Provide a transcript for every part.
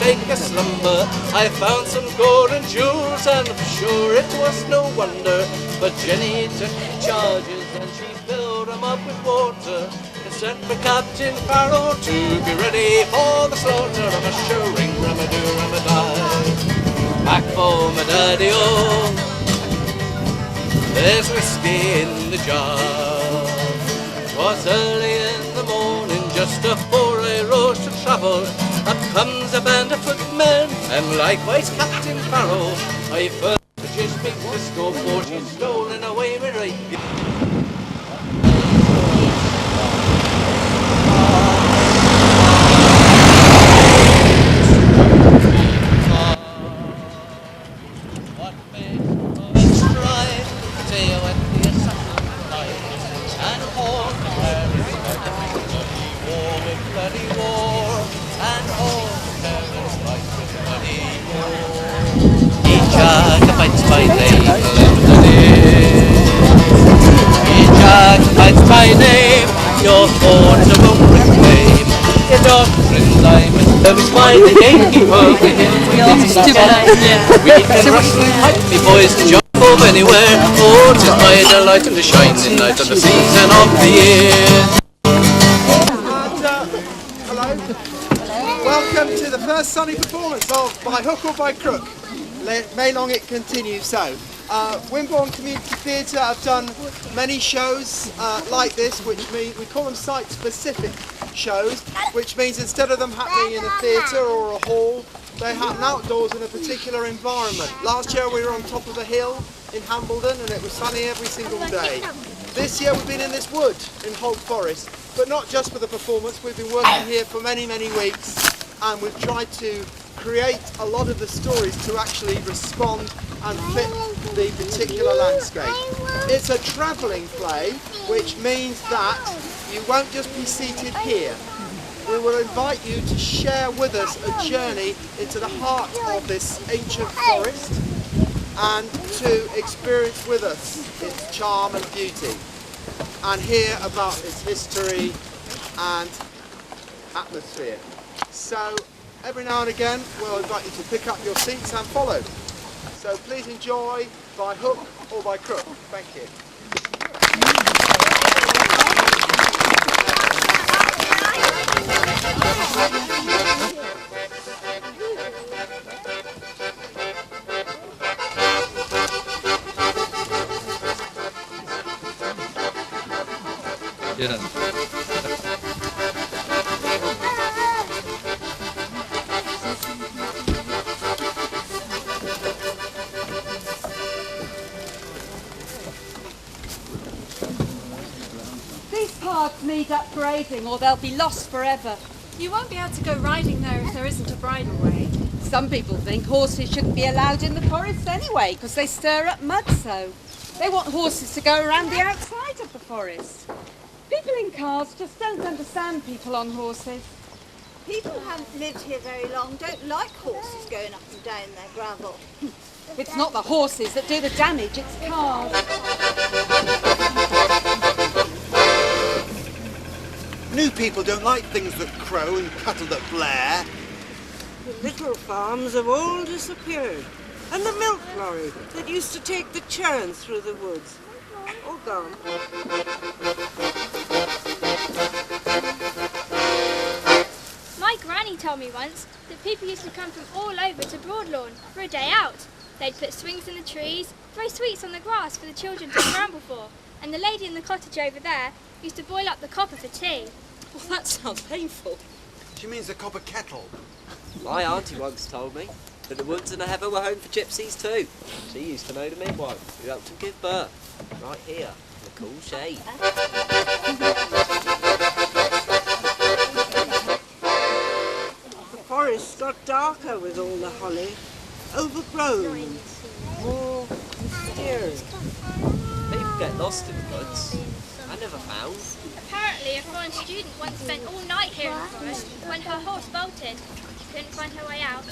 take a slumber. I found some gold and jewels, and I'm sure it was no wonder. But Jenny took charges and she filled them up with water and sent for Captain Farrell to be ready for the slaughter of a shirring ramadoo ramadai. Back for my daddy-o, there's whiskey in the jar. 'Twas early in the morning, just afore I rose to travel. Up comes a band of footmen, and likewise Captain Farrell. I first purchased Big Cisco, for she'd stolen away my right. My name, your thorns are won't reclaim. Your doctrines I'm in service by the gatekeeper. We can rush and fight me boys to jump over anywhere. Oh, 'tis my delight and the shining night of the season of the year. Hello. Welcome to the first sunny performance of By Hook or By Crook. May long it continue so. Wimborne Community Theatre have done many shows like this, which mean we call them site-specific shows, which means instead of them happening in a theatre or a hall, they happen outdoors in a particular environment. Last year we were on top of a hill in Hambledon and it was sunny every single day. This year we've been in this wood in Holt Forest, but not just for the performance. We've been working here for many weeks, and we've tried to create a lot of the stories to actually respond and fit the particular landscape. It's a travelling play, which means that you won't just be seated here. We will invite you to share with us a journey into the heart of this ancient forest and to experience with us its charm and beauty and hear about its history and atmosphere. So every now and again we'll invite you to pick up your seats and follow. So please enjoy By Hook or By Crook. Thank you. Yeah. Paths need upgrading or they'll be lost forever. You won't be able to go riding there if there isn't a bridle way. Some people think horses shouldn't be allowed in the forest anyway because they stir up mud so. They want horses to go around the outside of the forest. People in cars just don't understand people on horses. People who haven't lived here very long don't like horses going up and down their gravel. It's not the horses that do the damage, it's cars. New people don't like things that crow and cattle that blare. The little farms have all disappeared. And the milk lorry that used to take the churn through the woods, all gone. My granny told me once that people used to come from all over to Broadlawn for a day out. They'd put swings in the trees, throw sweets on the grass for the children to scramble for, and the lady in the cottage over there used to boil up the copper for tea. Well, that sounds painful. She means the copper kettle. My auntie once told me that the woods and the heather were home for gypsies too. She used to know the midwife who helped them give birth, right here, in the cool shade. The forest got darker with all the holly, overgrown, more mysterious. People get lost in the woods. I never found. Apparently, a foreign student once spent all night here in the forest when her horse bolted. She couldn't find her way out.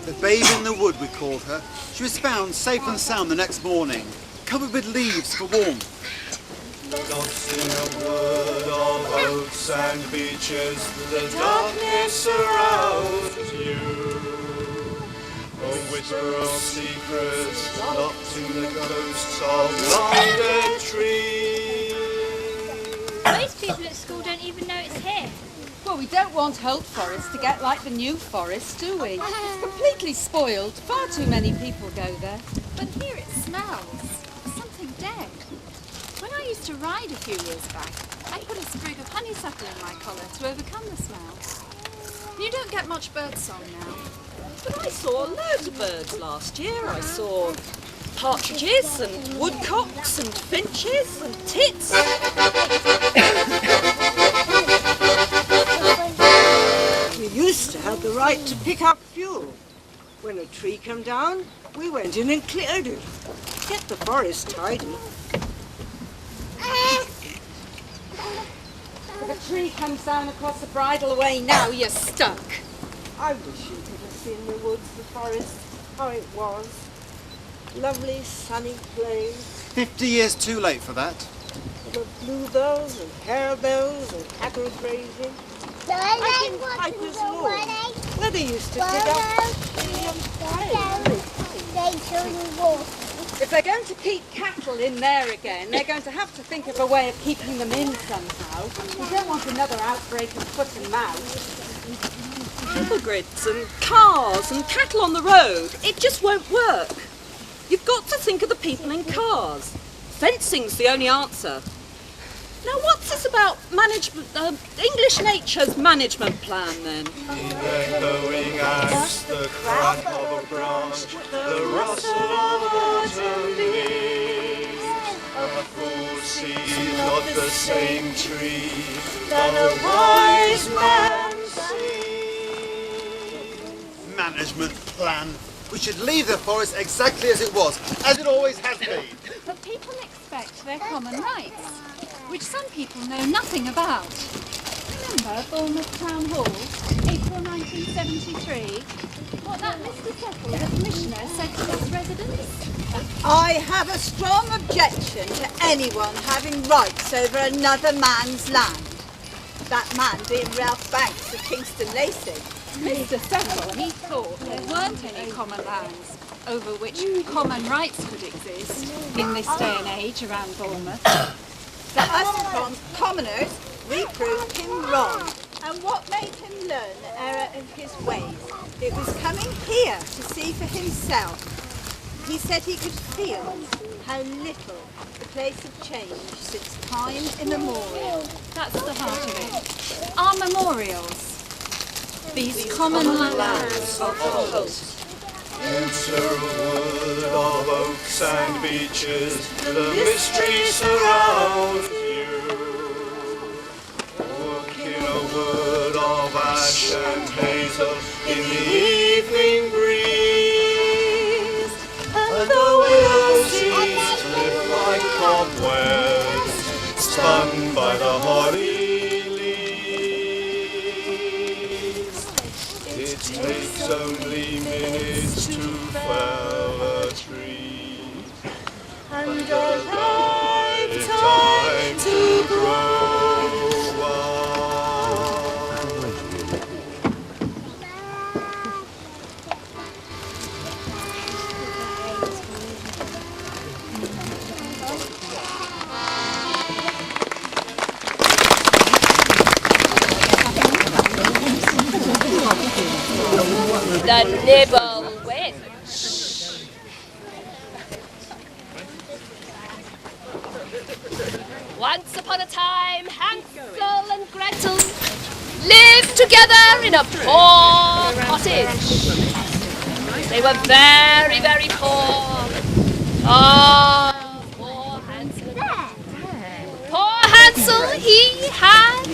The babe in the wood, we called her. She was found safe and sound the next morning, covered with leaves for warmth. Lost in a wood of oaks and beeches, the darkness surrounds you. whisper of secrets, not to the ghosts of long-dead trees. Most people at school don't even know it's here. Well, we don't want Holt Forest to get like the New Forest, do we? It's completely spoiled. Far too many people go there. But here it smells. Something dead. When I used to ride a few years back, I put a sprig of honeysuckle in my collar to overcome the smell. You don't get much birdsong now. But I saw loads of birds last year. I saw partridges and woodcocks and finches and tits. We used to have the right to pick up fuel. When a tree came down, we went in and cleared it. Get the forest tidy. If a tree comes down across the bridle way now, you're stuck. I wish you could have seen the woods, the forest, how it was. Lovely sunny plains, 50 years too late for that. full of bluebells and harebells and cattle grazing. I think Piper's Lawn, where they used to dig up If they're going to keep cattle in there again, they're going to have to think of a way of keeping them in somehow. We don't want another outbreak of foot and mouth. Cattle grids and cars and cattle on the road. It just won't work. You've got to think of the people in cars. Fencing's the only answer. Now what's this about management, English Nature's management plan then? The echoing axe, the crack of a branch, the rustle of autumn leaves. A fool sees not the same tree that a wise man sees. Management plan. We should leave the forest exactly as it was, as it always has been. But people expect their common rights, which some people know nothing about. Remember Bournemouth Town Hall, April 1973? What that Mr. Settle, the Commissioner, said to its residents? I have a strong objection to anyone having rights over another man's land. That man being Ralph Banks of Kingston Lacing. Mr. Settle, he thought there weren't any common lands over which common rights could exist in this day and age around Bournemouth. For us commoners, we proved him wrong. And what made him learn the error of his ways? It was coming here to see for himself. He said he could feel how little the place had changed since time immemorial. That's the heart of it. Our memorials. These common lands of Holt. Enter a wood of oaks and beeches, the mystery surrounds you. Walk in a wood of ash and hazel in the evening breeze, and the willow seems to lift like cobwebs, spun by the holly. It takes only minutes to fell a tree, and a lifetime to grow one. The nibble wins. Once upon a time, Hansel and Gretel lived together in a poor cottage. They were very, very poor. Oh, poor Hansel. Poor Hansel, he had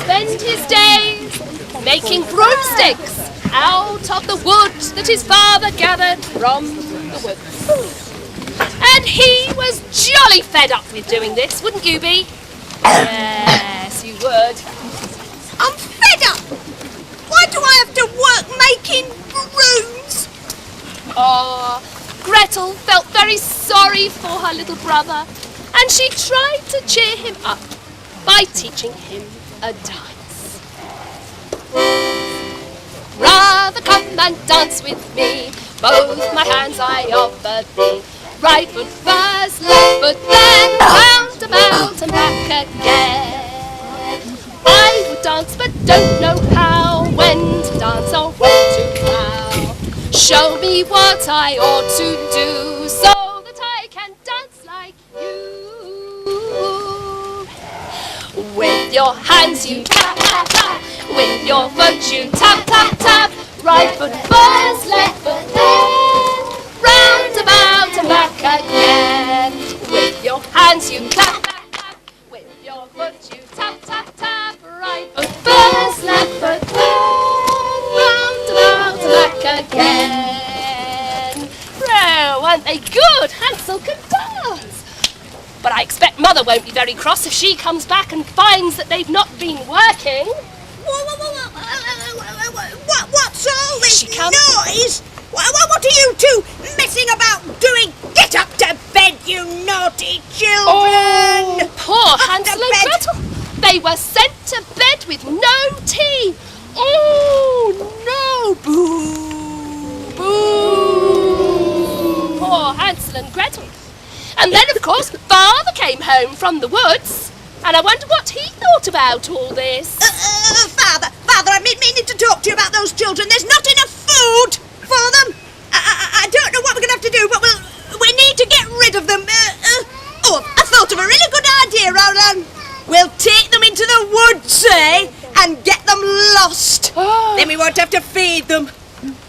spent his days making broomsticks out of the wood that his father gathered from the woods. And he was jolly fed up with doing this, wouldn't you be? Yes, you would. I'm fed up! Why do I have to work making brooms? Oh, Gretel felt very sorry for her little brother, and she tried to cheer him up by teaching him a dance. Rather come and dance with me, both things I offered thee. Right foot first, left foot then, round about and back again. I would dance but don't know how, when to dance or when to bow. Show me what I ought to do, so that I can dance like you. With your hands you tap, tap, tap. With your foot you tap, tap, tap. Right foot first, left foot then, round about and back again. With your hands you clap, clap, clap. With your foot you tap, tap, tap. Right foot first, left foot then, round about and back again. Oh, aren't they good? Hansel can dance. But I expect Mother won't be very cross if she comes back and finds that they've not been working. What's all this noise? What are you two messing about doing? Get up to bed, you naughty children! Oh, poor Hansel and Gretel. They were sent to bed with no tea. Oh, no. Boo. Boo. Poor Hansel and Gretel. And then, of course, Father came home from the woods. And I wonder what he thought about all this. Father, I'm meaning to talk to you about those children. There's not enough food for them. I don't know what we're going to have to do, but we need to get rid of them. I thought of a really good idea, Roland. We'll take them into the woods, and get them lost. Oh. Then we won't have to feed them.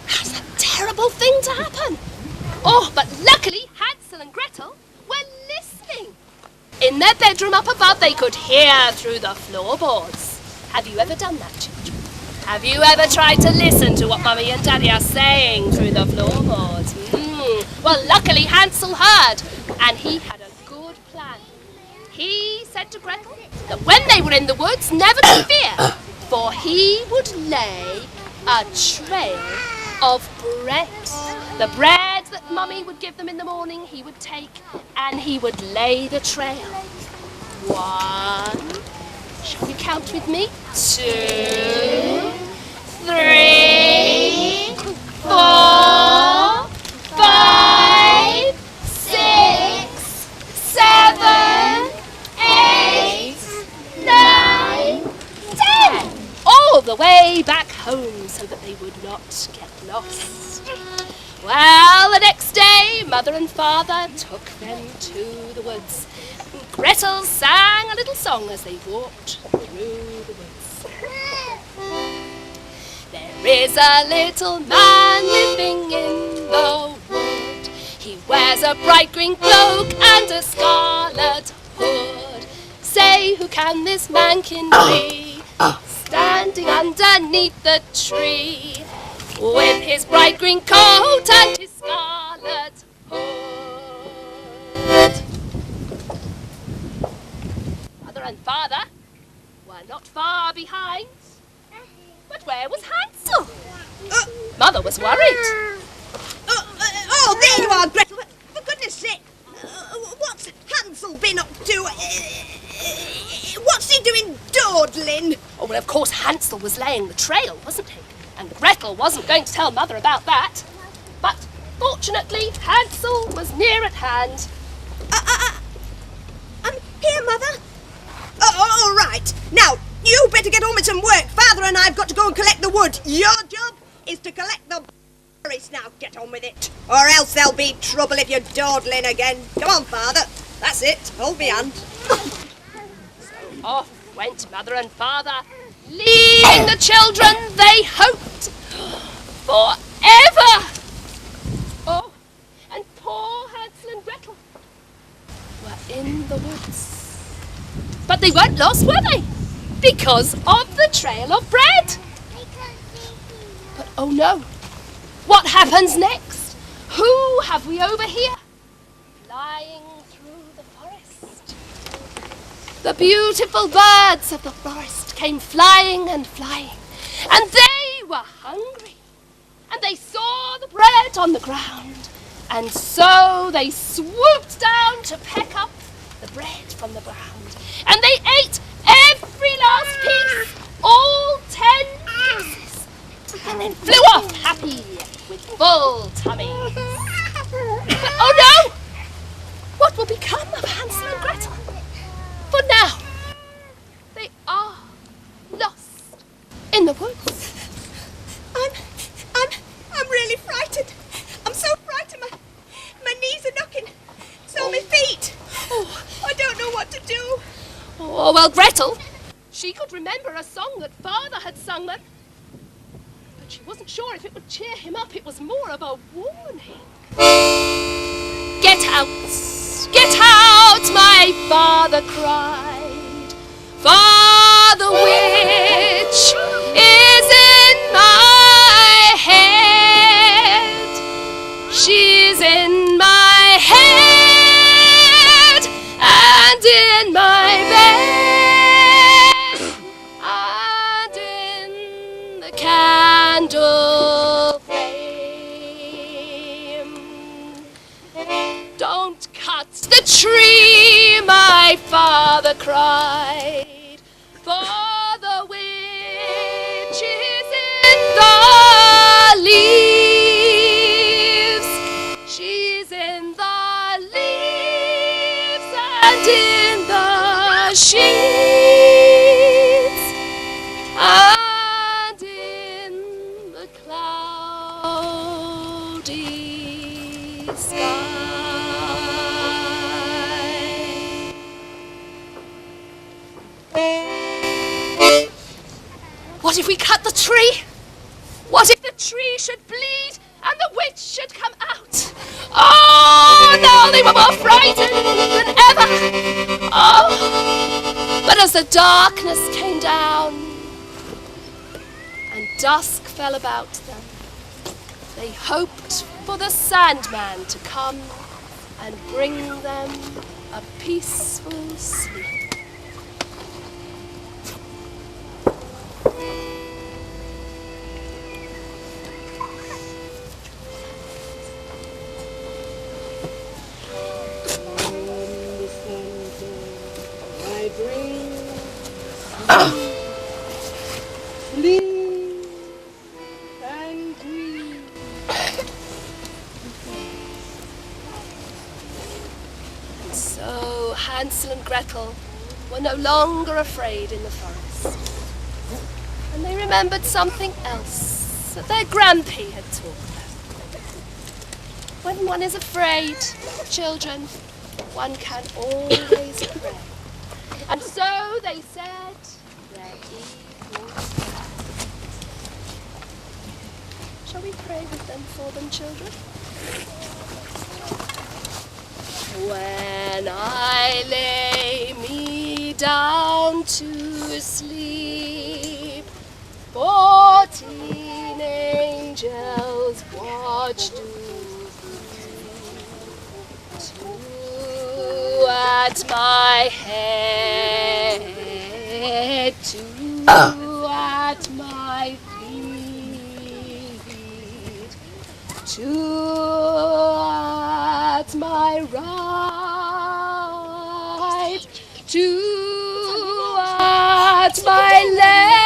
That's a terrible thing to happen. Oh, but luckily Hansel and Gretel were listening. In their bedroom up above, they could hear through the floorboards. Have you ever done that, children? Have you ever tried to listen to what Mummy and Daddy are saying through the floorboards? Well, luckily Hansel heard, and he had a good plan. He said to Gretel that when they were in the woods, never to fear, for he would lay a trail of bread. The bread that Mummy would give them in the morning, he would take and he would lay the trail. 1, shall we count with me? 2, 3, 4, 5, 6, 7, 8, 9, 10. All the way back home so that they would not get lost. Well, the next day, Mother and Father took them to the woods. Gretel sang a little song as they walked through the woods. There is a little man living in the wood. He wears a bright green cloak and a scarlet hood. Say, who can this mankin be? Standing underneath the tree, with his bright green coat and his scarlet hood. Mother and Father were not far behind. But where was Hansel? Mother was worried. There you are, Gretel. For goodness sake, what's Hansel been up to? What's he doing dawdling? Oh, well, of course Hansel was laying the trail, wasn't he? And Gretel wasn't going to tell Mother about that. But fortunately, Hansel was near at hand. I'm here, Mother. All right. Now, you better get on with some work. Father and I've got to go and collect the wood. Your job is to collect the berries. Now, get on with it. Or else there'll be trouble if you're dawdling again. Come on, Father. That's it. Hold me hand. So off went Mother and Father, leaving the children, they hoped, forever. Oh, and poor Hansel and Gretel were in the woods. But they weren't lost, were they? Because of the trail of bread. But oh no, what happens next? Who have we over here? Flying through the forest. The beautiful birds of the forest came flying and flying, and they were hungry, and they saw the bread on the ground, and so they swooped down to peck up the bread from the ground, and they ate every last piece, all 10 pieces, and then flew off happy with full tummies. Oh, well, Gretel, she could remember a song that Father had sung them. But she wasn't sure if it would cheer him up. It was more of a warning. Get out, my father cried. Father witch is in my head. She's in my head and in my bed and in the candle flame. Don't cut the tree, my father cried. For the witch is in the leaves. She's in the leaves and in the sheets and in the cloudy sky. What if we cut the tree? What if the tree should bleed and the witch should come out? Oh, now they were more frightened than ever. Oh, but as the darkness came down and dusk fell about them, they hoped for the Sandman to come and bring them a peaceful sleep. So Hansel and Gretel were no longer afraid in the forest. And they remembered something else that their Grampy had taught them. When one is afraid, children, one can always pray. And so they said their equals. Shall we pray with them for them, children? When I lay me down to sleep, 14 angels watched over me. 2 at my head, 2 at my feet, 2 at my right, 2 at my left.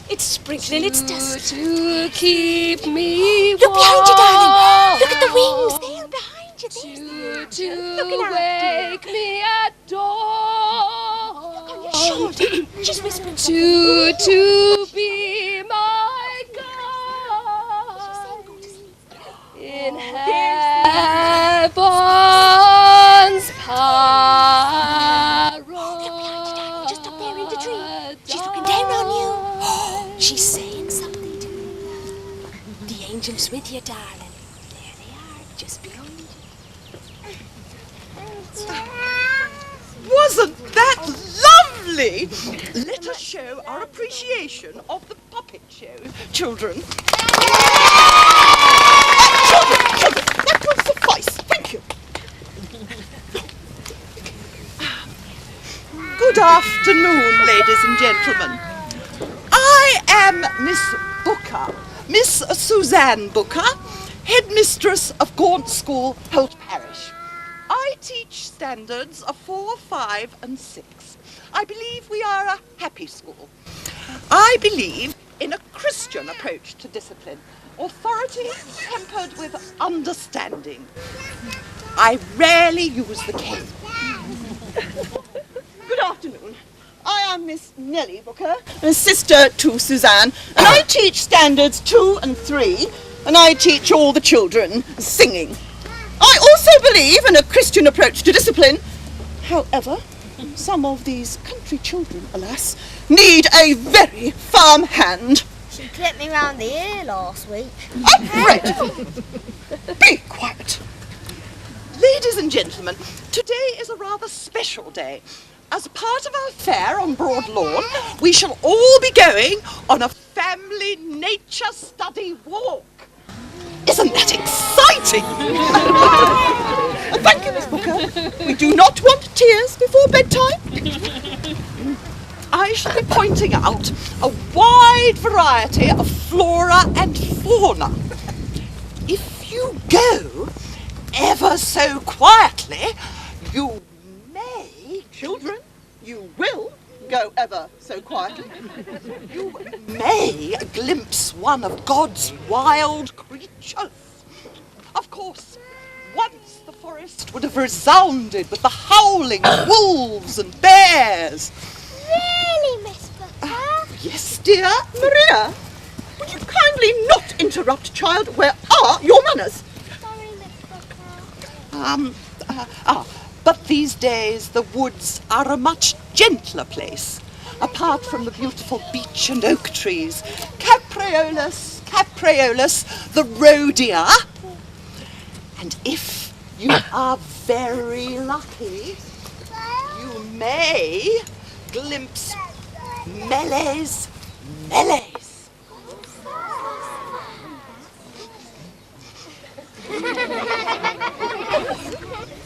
It's sprinkling its dust. To keep me warm. Look behind you, darling. Look at the wings. They're behind you. To wake me at dawn. Look on your shoulder. She's whispering To be my guide in heaven's paradise. Just up there in the tree. She's looking down on you. She's saying something to you. The angel's with you, darling. There they are, just behind you. Wasn't that lovely? Let us show our appreciation of the puppet show, children. Children, that will suffice. Thank you. Good afternoon, ladies and gentlemen. I am Miss Booker, Miss Suzanne Booker, headmistress of Gaunt School, Holt Parish. I teach standards of 4, 5 and 6. I believe we are a happy school. I believe in a Christian approach to discipline, authority tempered with understanding. I rarely use the cane. Good afternoon. I am Miss Nellie Booker, a sister to Suzanne, and I teach standards 2 and 3, and I teach all the children singing. I also believe in a Christian approach to discipline, However, some of these country children, alas, need a very firm hand. She clipped me round the ear last week. Fred! Be quiet. Ladies and gentlemen, today is a rather special day. As a part of our fair on Broad Lawn, we shall all be going on a family nature study walk. Isn't that exciting? Thank you, Miss Booker. We do not want tears before bedtime. I shall be pointing out a wide variety of flora and fauna. If you go ever so quietly, you may, children, you will go ever so quietly, you may glimpse one of God's wild creatures. Of course, once the forest would have resounded with the howling wolves and bears. Really, Miss Booker? Yes, dear. Maria, would you kindly not interrupt, child? Where are your manners? Sorry, Miss Booker. But these days the woods are a much gentler place, apart from the beautiful beech and oak trees. Capreolus, the roe deer. And if you are very lucky, you may glimpse melees.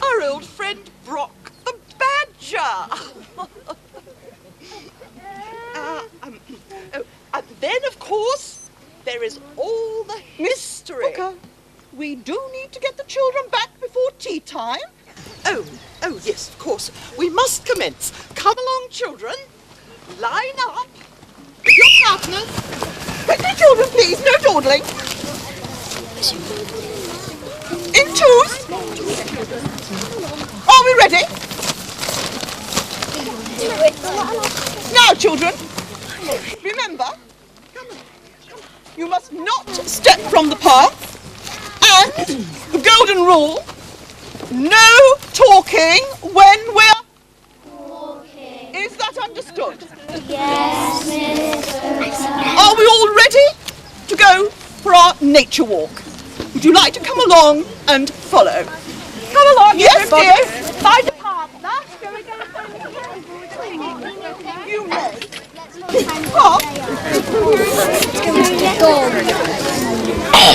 Our old friend Brock the badger. And then, of course, there is all the history. Booker, we do need to get the children back before tea time. Oh, yes, of course. We must commence. Come along, children. Line up with your partners. Quickly, children, please. No dawdling. In twos. Are we ready? Now, children, remember, you must not step from the path. And the golden rule, no talking when we're walking. Is that understood? Yes, Miss. Are we all ready to go for our nature walk? Would you like to come along and follow? Come along, yes, dear. Find a partner. You may.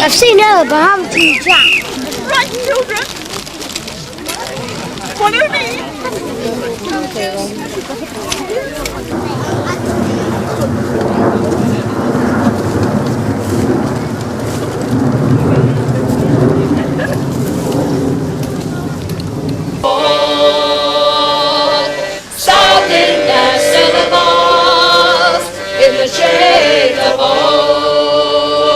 I've seen her, but I haven't seen Jack. Right, children. Follow me. Sounding their syllables in the shade of oaks.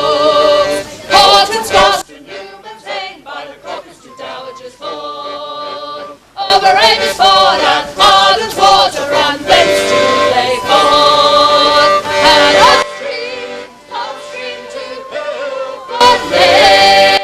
Horses crossed and humans slain by the crocus to Dowager's Ford. Over Amy's Ford and Marden's Water and thence to Lake Ford. And upstream to Pilford Lane.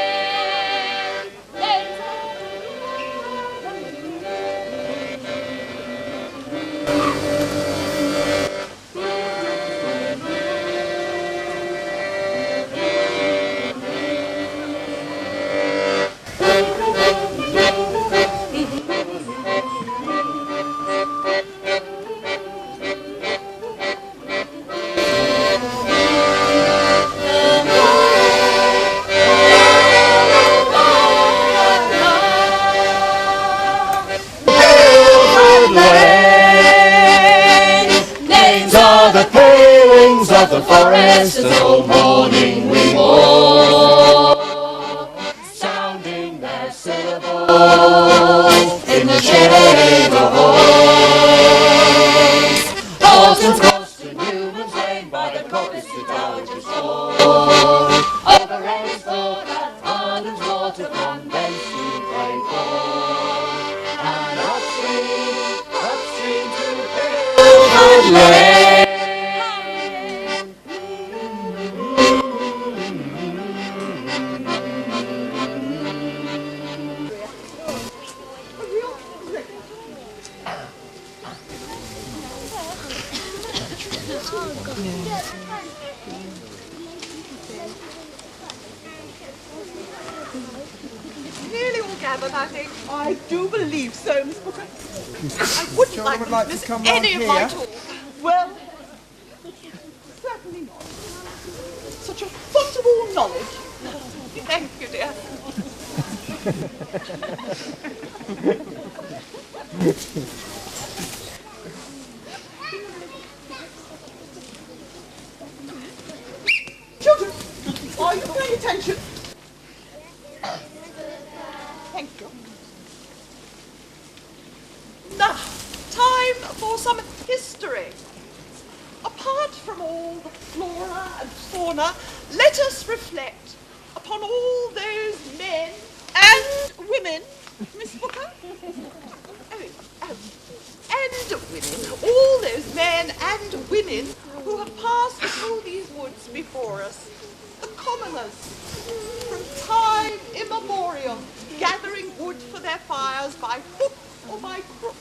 Of the forest, and all morning we walk, sounding their syllables in the shade of oaks. Horses crossed and humans slain by the crocus to Dowager's Ford. Over Amy's Ford and Marden's Water from thence to Lake Ford. And upstream to Pilford Lane. gathered, I think. I do believe so, Miss Booker. I wouldn't Children would like to come any round of my here. talk. Well, certainly not. Such a font of all knowledge. Thank you, dear. Children, are you paying attention? Thank you. Now, time for some history. Apart from all the flora and fauna, let us reflect upon all those men and women, Miss Booker, and women, all those men and women who have passed through these woods before us, the commoners, from time immemorial, gathering wood for their fires by hook or by crook.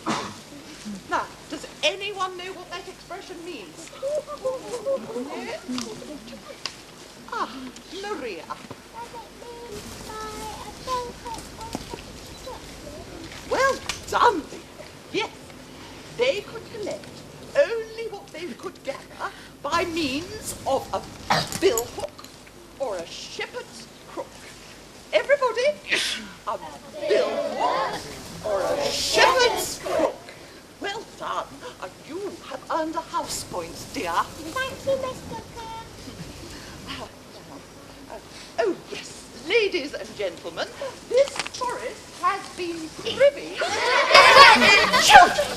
Now, does anyone know what that expression means? Yes? Ah, Maria. Well done, dear. Yes, they could collect only what they could gather by means of a bill hook or a shepherd's crook. Everybody, a bill hook or a shepherd's crook. Well done. You have earned a house point, dear. Thank you, Miss Booker. Oh, yes. Ladies and gentlemen, this forest has been privy. Children!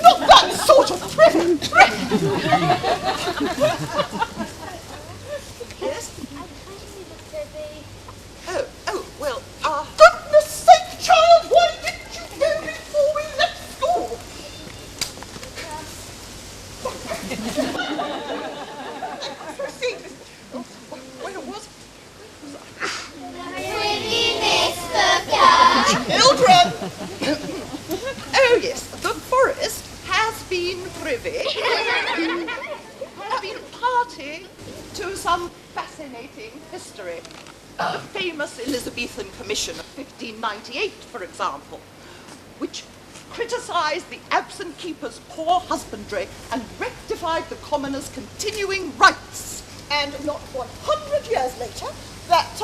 Not that sort of privy! Yes? Oh, well, goodness sake, child, why didn't you go before we left school? Proceed. Where was Children! Oh yes, the forest has been privy, has been party to some fascinating history. The famous Elizabethan Commission of 1598, for example, which criticised the absent keeper's poor husbandry and rectified the commoners' continuing rights. And not 100 years later, that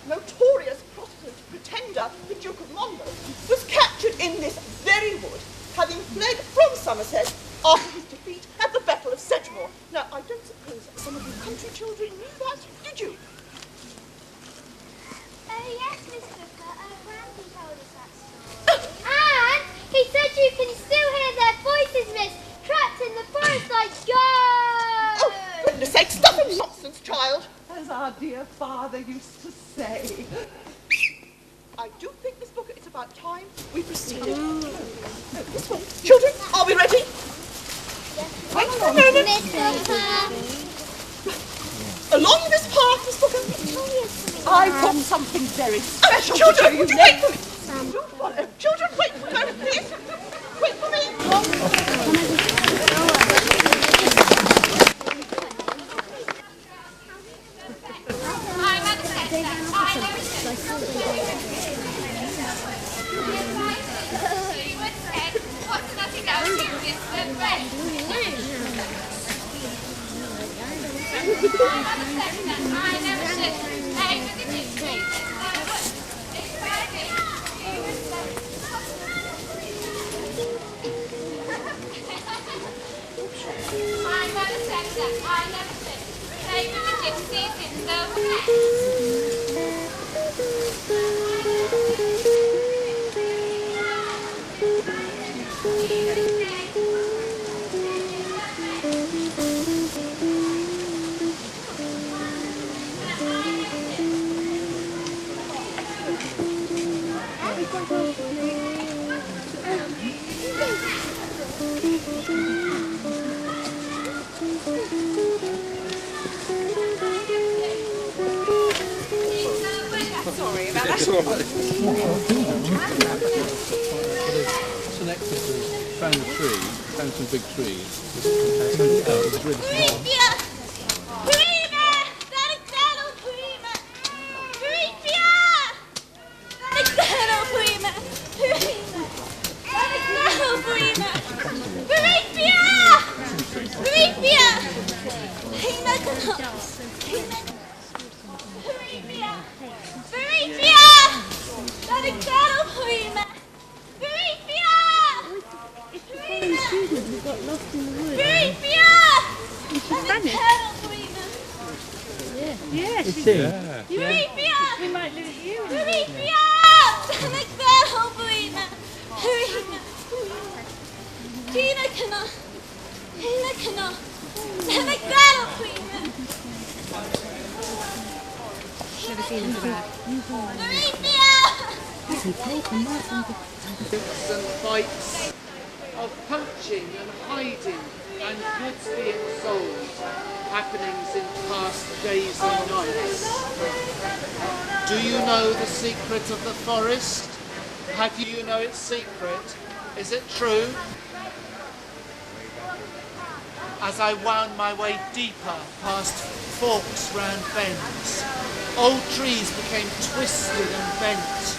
notorious Protestant pretender, the Duke of Monmouth, was captured in this very wood, having fled from Somerset after his defeat at the Battle of Sedgemoor. Now, I don't suppose some of you country children knew that, did you? Yes, Miss Booker. Randy told us that story. And he said you can still hear their voices, Miss, trapped in the forest like ghosts. Oh, goodness sake, stuff and nonsense, child. As our dear father used to say. I do think, Miss Booker, it's about time we proceeded. This way. Children, are we ready? Wait for a moment. Miss Booker. Along this path, Miss Booker. I've got something very special to Children, show you would you wait for me? Children, wait for me, please. Wait for me. Sorry about that. It's all right. It's an exercise. Found a tree, found some big trees. It was really small. Creamer! sing? You leave me out! We might lose you. You leave me out! McDowell, Marina! Marina! Gina, can I? Gina, can I? McDowell, Marina! Never seen him for that. Leave me out! And fights of poaching and hiding and goods being sold, happenings in past days and nights. Do you know the secret of the forest? How do you know its secret? Is it true? As I wound my way deeper past forks round bends, old trees became twisted and bent.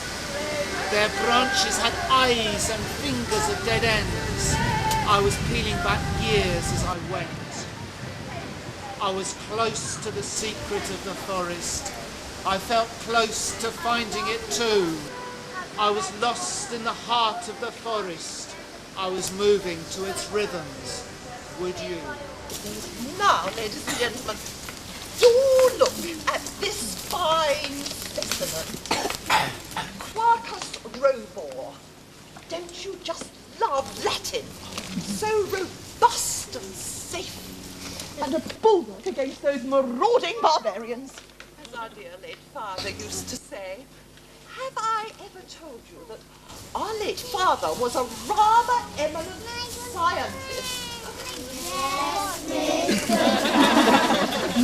Their branches had eyes and fingers at dead ends. I was peeling back years as I went. I was close to the secret of the forest. I felt close to finding it too. I was lost in the heart of the forest. I was moving to its rhythms. Would you? Now, ladies and gentlemen, do look at this fine specimen. Quercus robur. Don't you just love Latin? So robust and safe. And a bulwark against those marauding barbarians. As our dear late father used to say. Have I ever told you that our late father was a rather eminent scientist?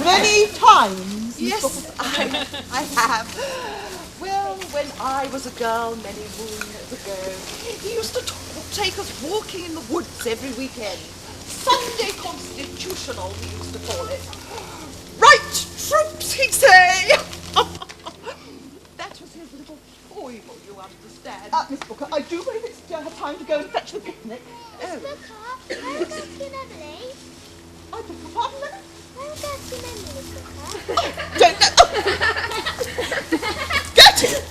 Many times. Yes, I have. Well, when I was a girl many moons ago, he used to take us walking in the woods every weekend. Sunday constitutional, we used to call it. Right, troops, he'd say. That was his little foible, you understand. Miss Booker, I do believe it's time to go and fetch the picnic. Miss Booker, where are Dusty and Emily? I beg your pardon, Emily? Where are Dusty and Emily, Miss Booker? Don't know. Get it!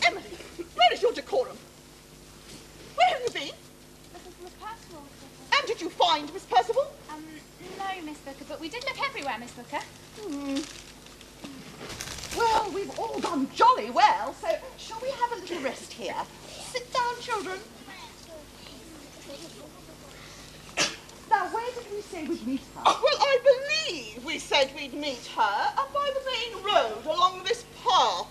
Emily, where is your decorum? Where have you been? Looking for Miss Percival. And did you find Miss Percival? No, Miss Booker, but we did look everywhere, Miss Booker. Well, we've all done jolly well, so shall we have a little rest here? Sit down, children. Now, where did we say we'd meet her? Well, I believe we said we'd meet her up by the main road along this path.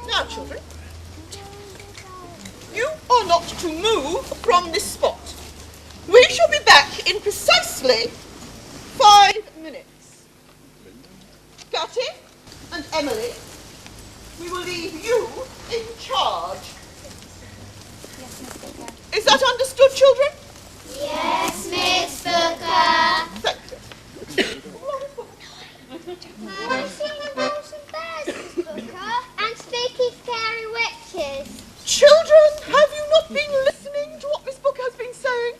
Now, children, you are not to move from this spot. We shall be back in precisely 5 minutes. Got it? And Emily, we will leave you in charge. Yes, Miss Booker. Is that understood, children? Yes, Miss Booker. Thank you. I've seen the wolves and bears, Miss Booker, and spooky, scary witches. Children, have you not been listening to what Miss Booker has been saying?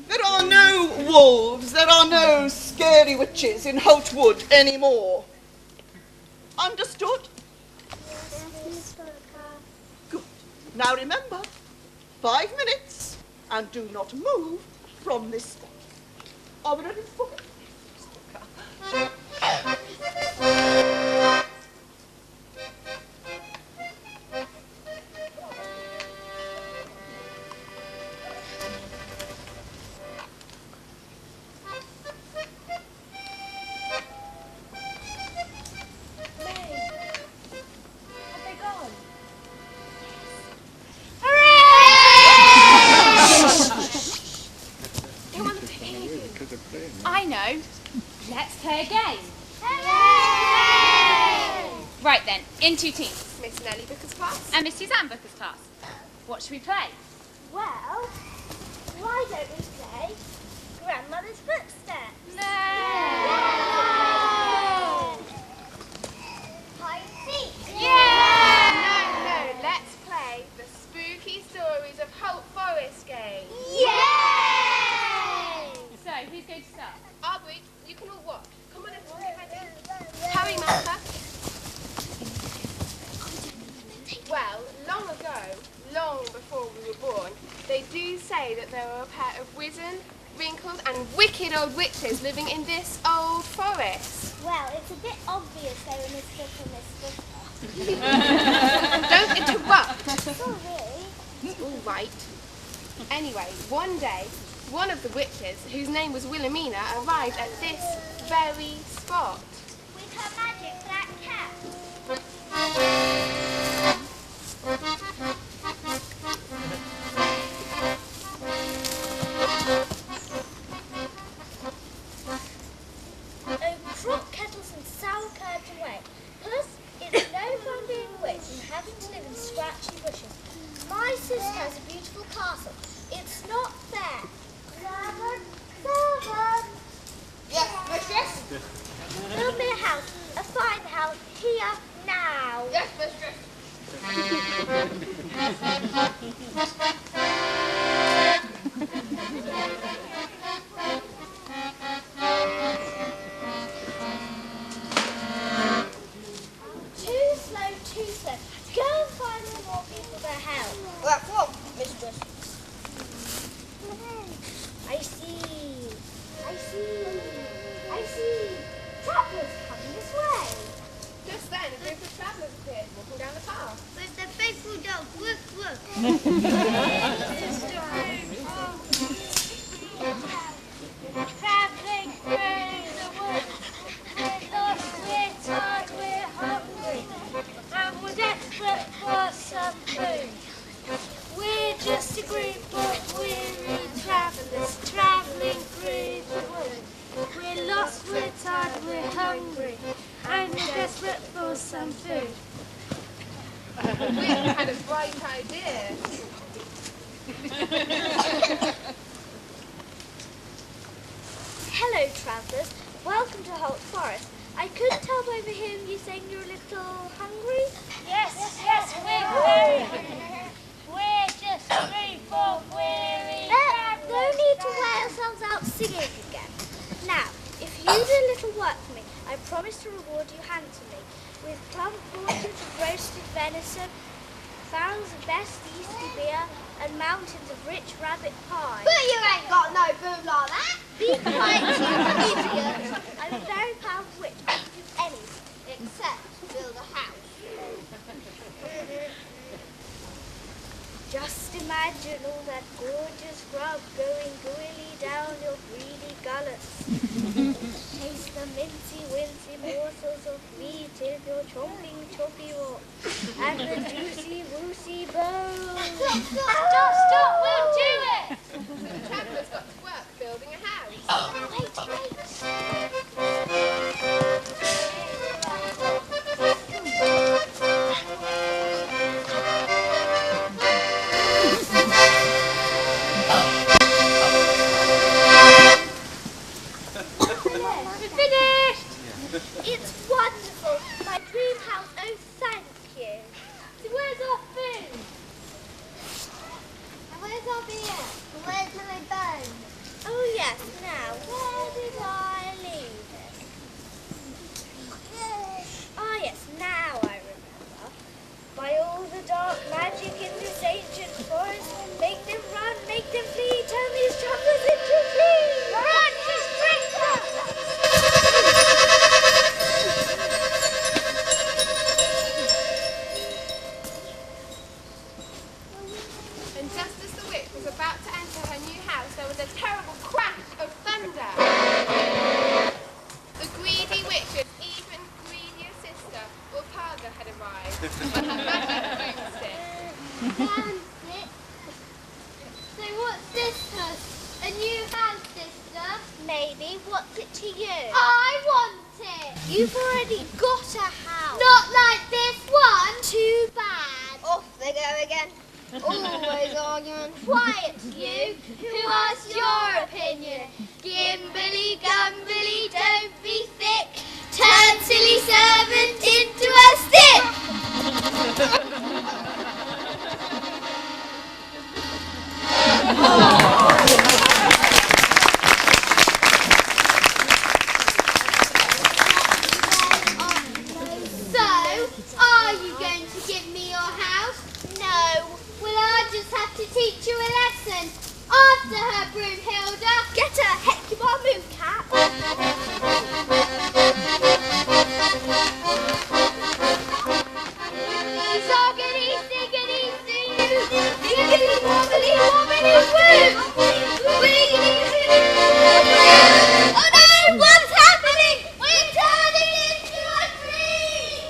There are no wolves, there are no scary witches in Holt Wood anymore. Understood? Yes, Miss Booker. Good. Now remember, 5 minutes, and do not move from this spot. Are we ready, Miss Booker? Miss Booker. I know. Let's play a game. Hooray! Right then, in 2 teams. Miss Nellie Booker's class. And Miss Suzanne Booker's class. What should we play? Well, why don't we play Grandmother's Footsteps? No! Hide and seek? No, let's play the Spooky Stories of Holt Forest game. Yay! So, who's going to start? Aubrey, you can all watch. Come on, everyone, get ready. Harry Martha. Well, long ago, long before we were born, they do say that there were a pair of wizened, wrinkled and wicked old witches living in this old forest. Well, it's a bit obvious they were Miss Booker. Don't interrupt. Sorry. All right. Anyway, one day, one of the witches, whose name was Wilhelmina, arrived at this very spot. With her magic black cat. Oh, Crook, kettles and sour curds away. Plus, it's no fun being a witch and having to live in scratchy bushes. My sister has a beautiful castle. It's not fair. Servant! Yes, mistress? Build me a house, a fine house, here, now. Yes, mistress. 'cause we're tired, we're hungry, and we're desperate for some food. We had a bright idea. Hello, travellers. Welcome to Holt Forest. I couldn't tell by the hymn you saying you're a little hungry. Yes, we're very hungry. We're just 3-4 weary. No need to wear ourselves out singing again. Now, if you do a little work for me, I promise to reward you handsomely with plump portions of roasted venison, barrels of best yeasty beer, and mountains of rich rabbit pie. But you ain't got no food like that. Be quiet, you idiot. I'm a very powerful witch. I can do anything. Except build a house. Just imagine all that gorgeous grub going gooily down your greedy gullets. Taste the mincy-wincy morsels of meat in your chomping choppy walk, and the juicy-woosy bones. Stop, we'll do it! The traveller's got to work building a house. Wait. It's wonderful. My dream house. Oh, thank you. So where's our food? And where's our beer? And where's my bones? Oh, yes. Now, where did I leave it? Ah, yes. Now I remember. By all the dark magic in this ancient forest, make them run, make them flee, turn these travelers into fleas. Run to Springtime! And just as the witch was about to enter her new house, there was a terrible crash of thunder. The greedy witch's even greedier sister, Wolfhaga, had arrived on her magic broomstick. Damn it. So what's this, Huss? A new house, sister? Maybe. What's it to you? I want it! You've already got a house. Not like this one! Too bad. Off they go again. Always arguing. Quiet, you. Who asked your opinion? Gimbly, gumbly, don't be thick. Turn silly servant into a stick. So, are you going to give me your house? No. Well, I'll just have to teach you a lesson. I after her, Broomhilda. Get her, Hecuba, move, cat. Zoggity, ziggity, zoo. Ziggity, wobbly, wobbly, woo. Wiggity, wiggity, woo. Oh no, what's happening? We're turning into a tree.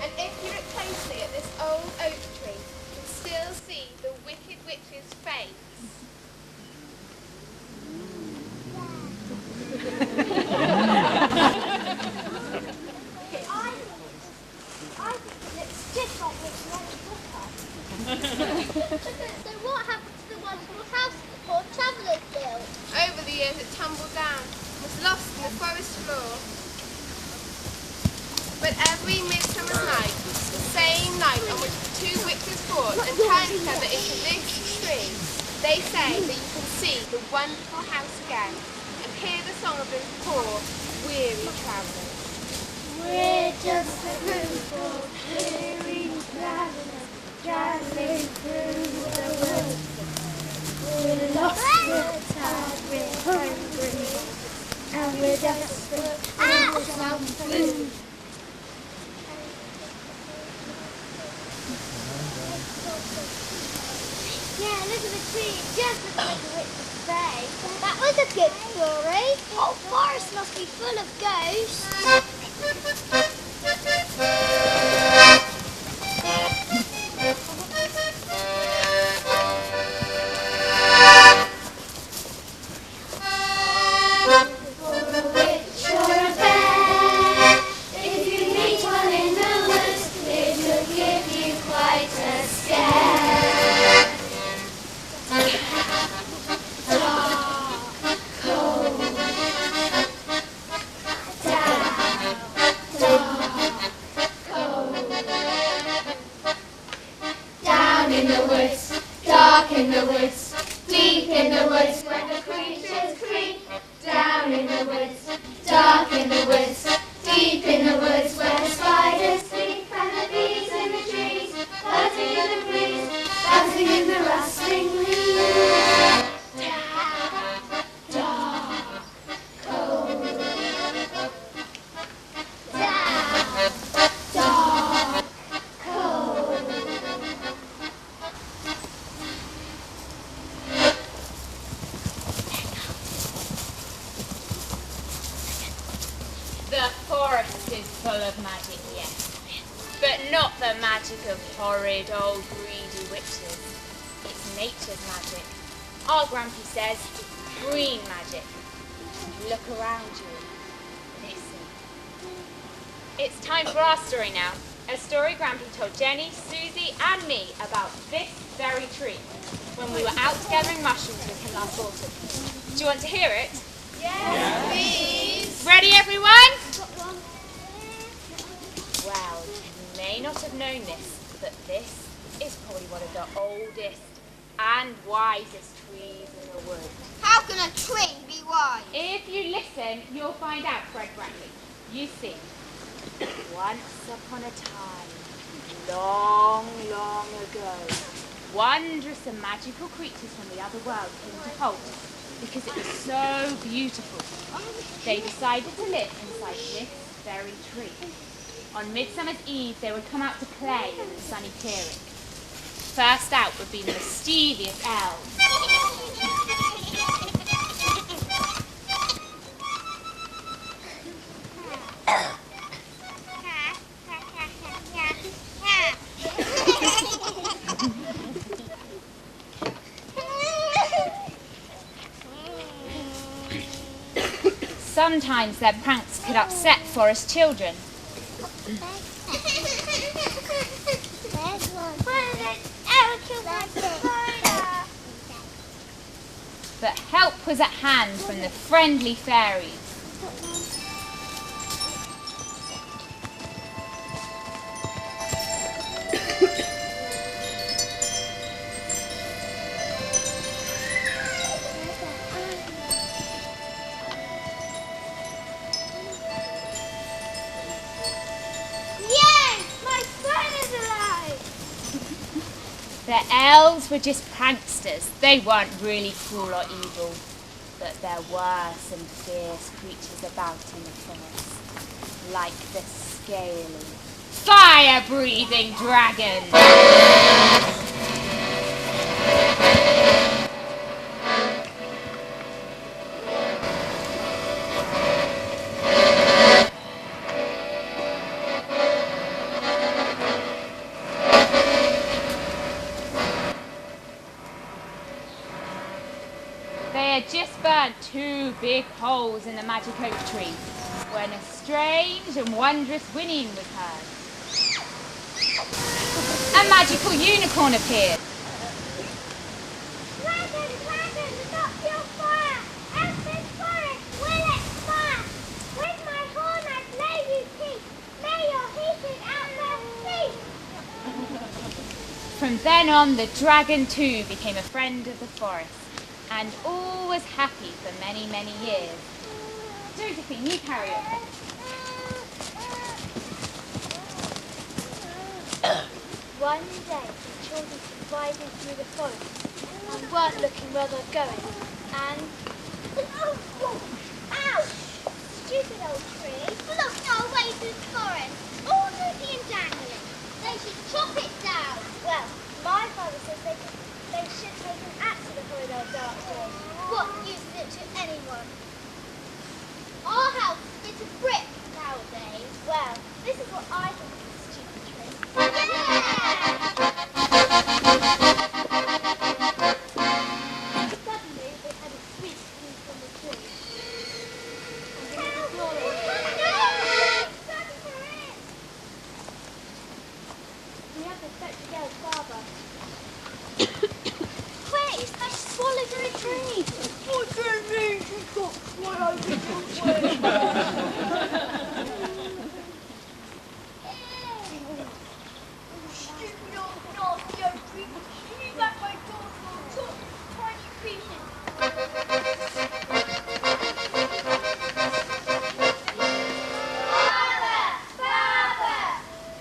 And if you look closely at this old oak tree, you can still see the wicked witch's face. It's just like this red book. So what happened to the wonderful house that the poor travellers built? Over the years it tumbled down, was lost in the forest floor. But every midsummer's night, the same night on which the two witches fought and turned each other into this tree, they say that you can see the wonderful house again and hear the song of those poor, weary travellers. We're just a group of weary travellers travelling through the woods. We're lost, we're tired, we're hungry, and we're desperate for some food. Yeah, look at the tree. It just looks like a witch's face. That was a good story. The whole forest must be full of ghosts. The forest is full of magic, yes, but not the magic of horrid old greedy witches. It's nature's magic. Our Grumpy says green magic. Look around you. Listen. It's time for our story now. A story Grumpy told Jenny, Susie and me about this very tree when we were out gathering mushrooms with him last autumn. Do you want to hear it? Yes, please. Ready, everyone? Well, you may not have known this, but this is probably one of the oldest and wisest trees in the woods. How can a tree be wise? If you listen, you'll find out, Fred Bradley. You see, once upon a time, long, long ago, wondrous and magical creatures from the other world came to Holt because it was so beautiful. They decided to live inside this very tree. On Midsummer's Eve, they would come out to play in the sunny clearing. First out would be the mischievous elves. Sometimes their pranks could upset forest children. But help was at hand from the friendly fairies. The elves were just pranksters. monsters. They weren't really cruel or evil, but there were some fierce creatures about in the forest, like the scaly, fire-breathing dragon. They had just burnt 2 big holes in the magic oak tree when a strange and wondrous whinnying was heard. A magical unicorn appeared. Dragon, dragon, stop your fire! Out this forest will expire! With my horn I play you peace. May your heated outburst cease. From then on, the dragon too became a friend of the forest, and all was happy for many, many years. Josephine, you carry on. One day, the children were riding through the forest and weren't looking where they're going. And... ouch! Stupid old tree. Look no way through the forest. All droopy and dangling. They should chop it down. Well, my father says they should take an axe to the horrid old dark tree. What use is it to anyone? Our house is a brick nowadays. Well, this is what I think of a stupid tree. Suddenly, they had a squeak coming from the tree. And they were snoring. The others stepped to yell father. Quick, I swallowed her a tree. What do you mean you got swallowed in your Stupid old nasty old tree. You knew that my doors were took tiny pieces. Father,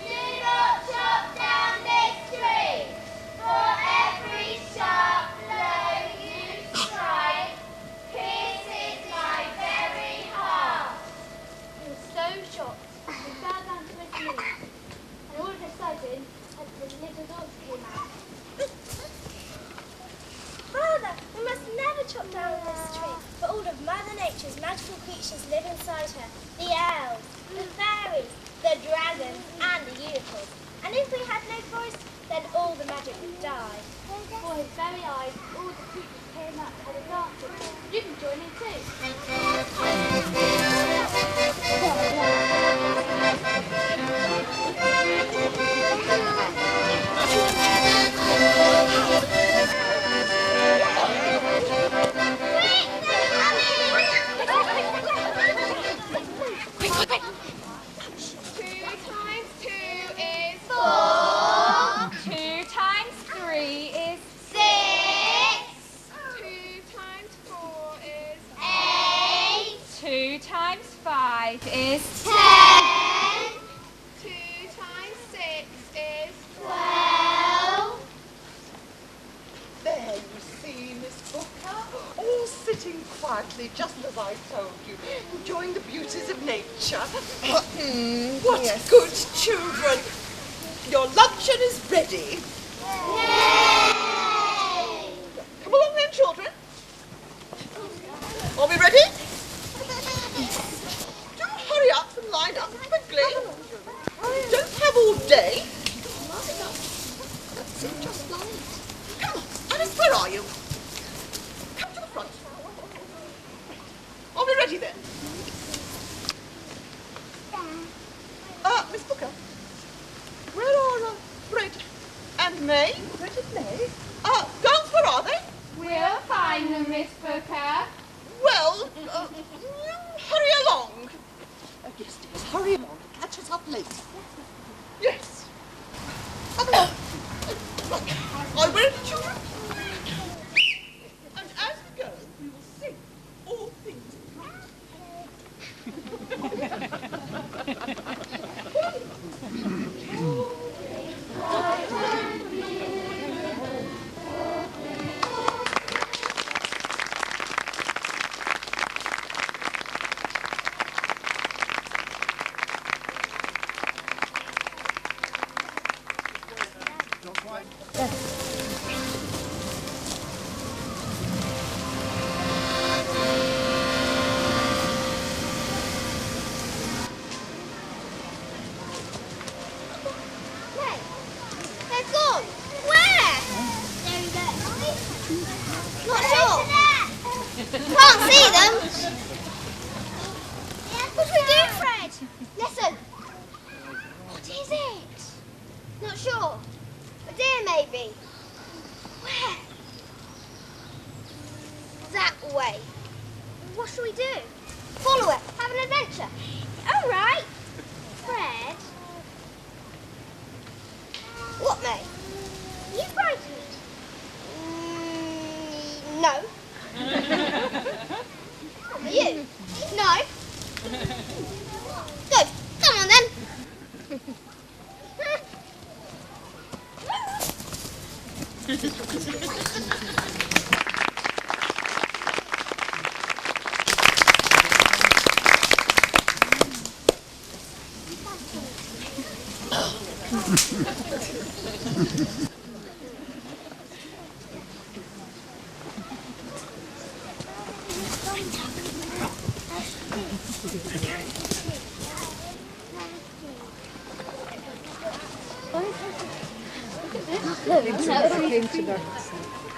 do not chop down this tree. For every sharp blow you strike pierces my very heart. He was so shocked, he fell down to his knees, and all of a sudden, the little dogs came out. Father, we must never chop down this tree, for all of Mother Nature's magical creatures live inside her. The elves, the fairies, the dragons, and the unicorns. And if we had no forest, then all the magic would die. For his very eyes, all the creatures came up and were dancing. You can join in Quick, quick, quick! 2 times 2 is 4. 2 times 3 is 6. 2 times 4 is 8. 2 times 5 is 10. 2 times 6 is 12. There you see, Miss Booker, all sitting quietly just as I told you, enjoying the beauties of nature. What good children! Your luncheon is ready. Come along then, children. Are we ready? Do hurry up and line up quickly. Don't have all day. That's it, just like it. Come on, Alice, where are you? Come to the front. Are we ready then? Miss Booker, where are Fred and May? Fred and May? Girls, where are they? We'll find them, Miss Booker. Well, hurry along. Yes, dears, hurry along. Catch us up late. Yes. Come along. Are you ready, children? And as we go, we will sing all things right. can't see them. What do we do, Fred? Listen. What is it? Not sure. A deer, maybe. Where? That way. What shall we do? Follow it. Have an adventure. All right. Fred. What, May? You frightened? No. Are you? No. Good. Come on then.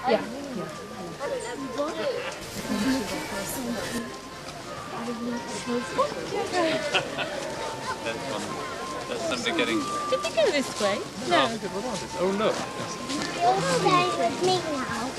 Yeah. That's somebody getting... Did we go this way? No. Oh, look. You're staying with me now.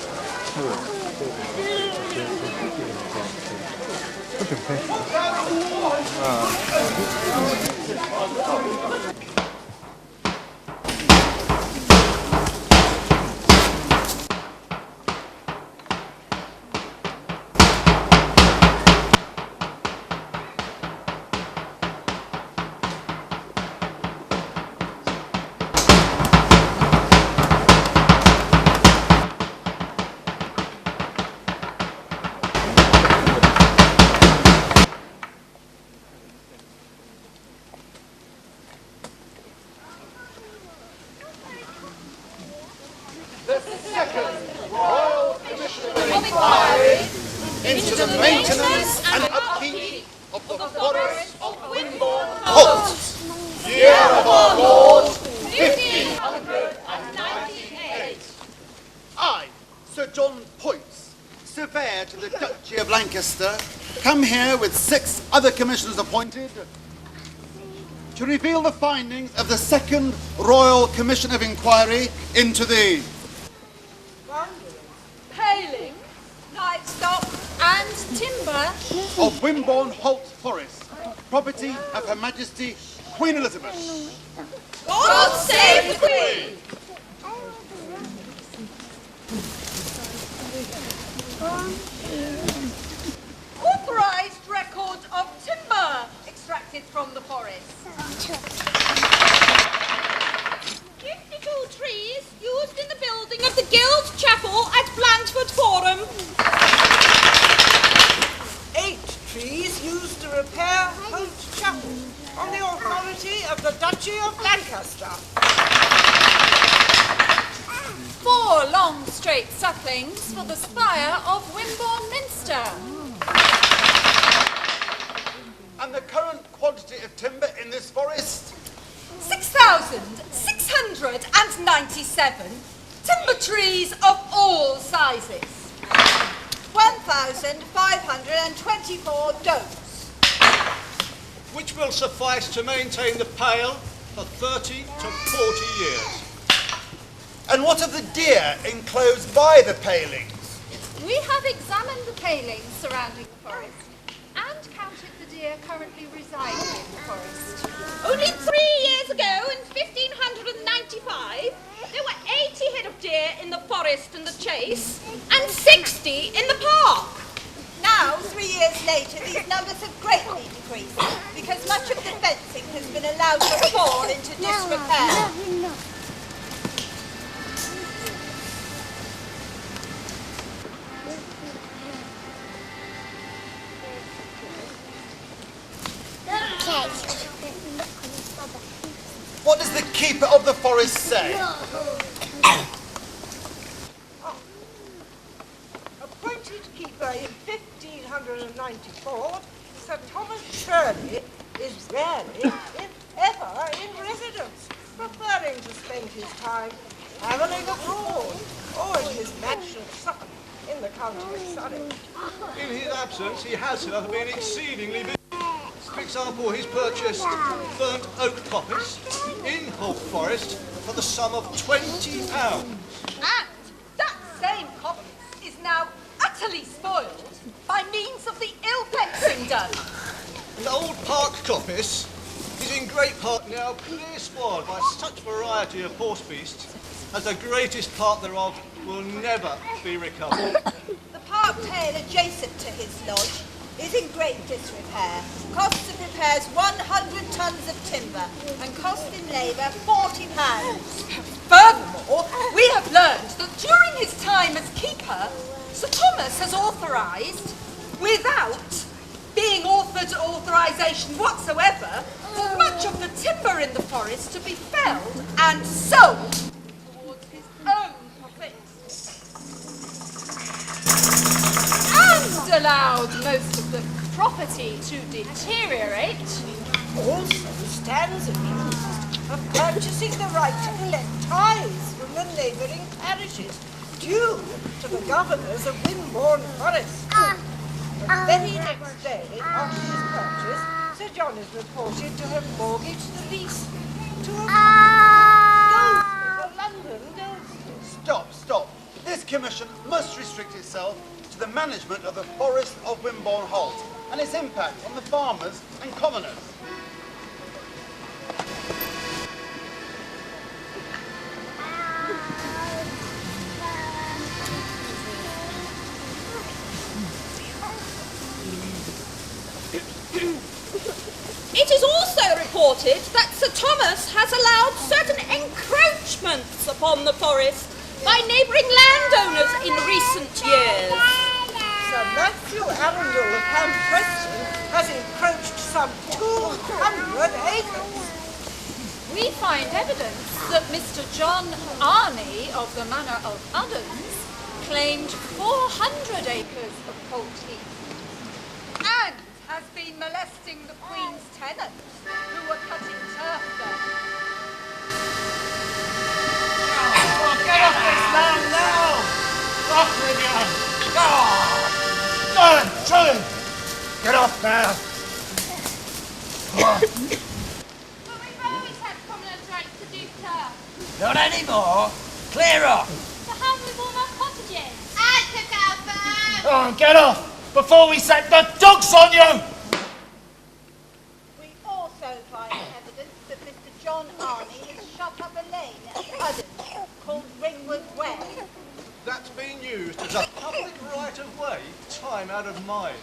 Into the maintenance and upkeep of the forest of Wimborne Holt, year of our Lord 1598. I, Sir John Poyntz, surveyor to the Duchy of Lancaster, come here with 6 other commissioners appointed to reveal the findings of the Second Royal Commission of Inquiry into the Paling, livestock and timber of Wimborne Holt Forest, property of Her Majesty Queen Elizabeth. God save the Queen! Authorised record of timber extracted from the forest. 52 trees used in the building of the Guild Chapel at Blandford Forum. 8 trees used to repair Holt Chapel on the authority of the Duchy of Lancaster. 4 long straight saplings for the spire of Wimborne Minster. And the current quantity of timber in this forest? 6,697 timber trees of all sizes. 1,524 don'ts. Which will suffice to maintain the pale for 30 to 40 years. And what of the deer enclosed by the palings? We have examined the palings surrounding the forest and counted the deer currently residing in the forest. Only 3 years ago, in 1595, there were 80 head of deer in the forest and the chase, and 60 in the park. Now, 3 years later, these numbers have greatly decreased because much of the fencing has been allowed to fall into disrepair. What does the keeper of the forest say? Appointed keeper in 1594, Sir Thomas Shirley is rarely, if ever, in residence, preferring to spend his time travelling abroad or in his mansion of Suffolk, in the county of Surrey. In his absence, he has, however, been exceedingly busy. For example, he's purchased burnt oak coppice in Holt Forest for the sum of £20. And that same coppice is now utterly spoiled by means of the ill fencing done. The old park coppice is in great part now clear spoiled by such variety of horse beasts as the greatest part thereof will never be recovered. The park tail adjacent to his lodge is in great disrepair. Costs of repairs 100 tons of timber and cost in labour £40. Furthermore, we have learned that during his time as keeper, Sir Thomas has authorised, without being offered authorisation whatsoever, for much of the timber in the forest to be felled and sold towards his own profit. And allowed most of the property to deteriorate. Also stands accused of purchasing the right to collect tithes from the neighbouring parishes due to the governors of Wimborne Forest. The very next day after his purchase, Sir John is reported to have mortgaged the lease to a London Goldsmith. Stop. This commission must restrict itself to the management of the Forest of Wimborne Holt and its impact on the farmers and commoners. It is also reported that Sir Thomas has allowed certain encroachments upon the forest by neighbouring landowners in recent years. Sir Matthew Arundel of Ham Preston has encroached some 200 acres. We find evidence that Mr. John Arney of the Manor of Uddens claimed 400 acres of Holt Heath And has been molesting the Queen's tenants who were cutting turf there. Get off this land now! Off with you! Go on! John! Get off now! But we've always had commoners' rights to do turf. Not anymore. Clear off. So how do we warm our cottages? I took our first! Go on, get off! Before we set the dogs on you! We also find evidence that Mr. John Arney has shut up a lane at Uddens called Ringwood Way. That's been used as a public right-of-way, time out of mind.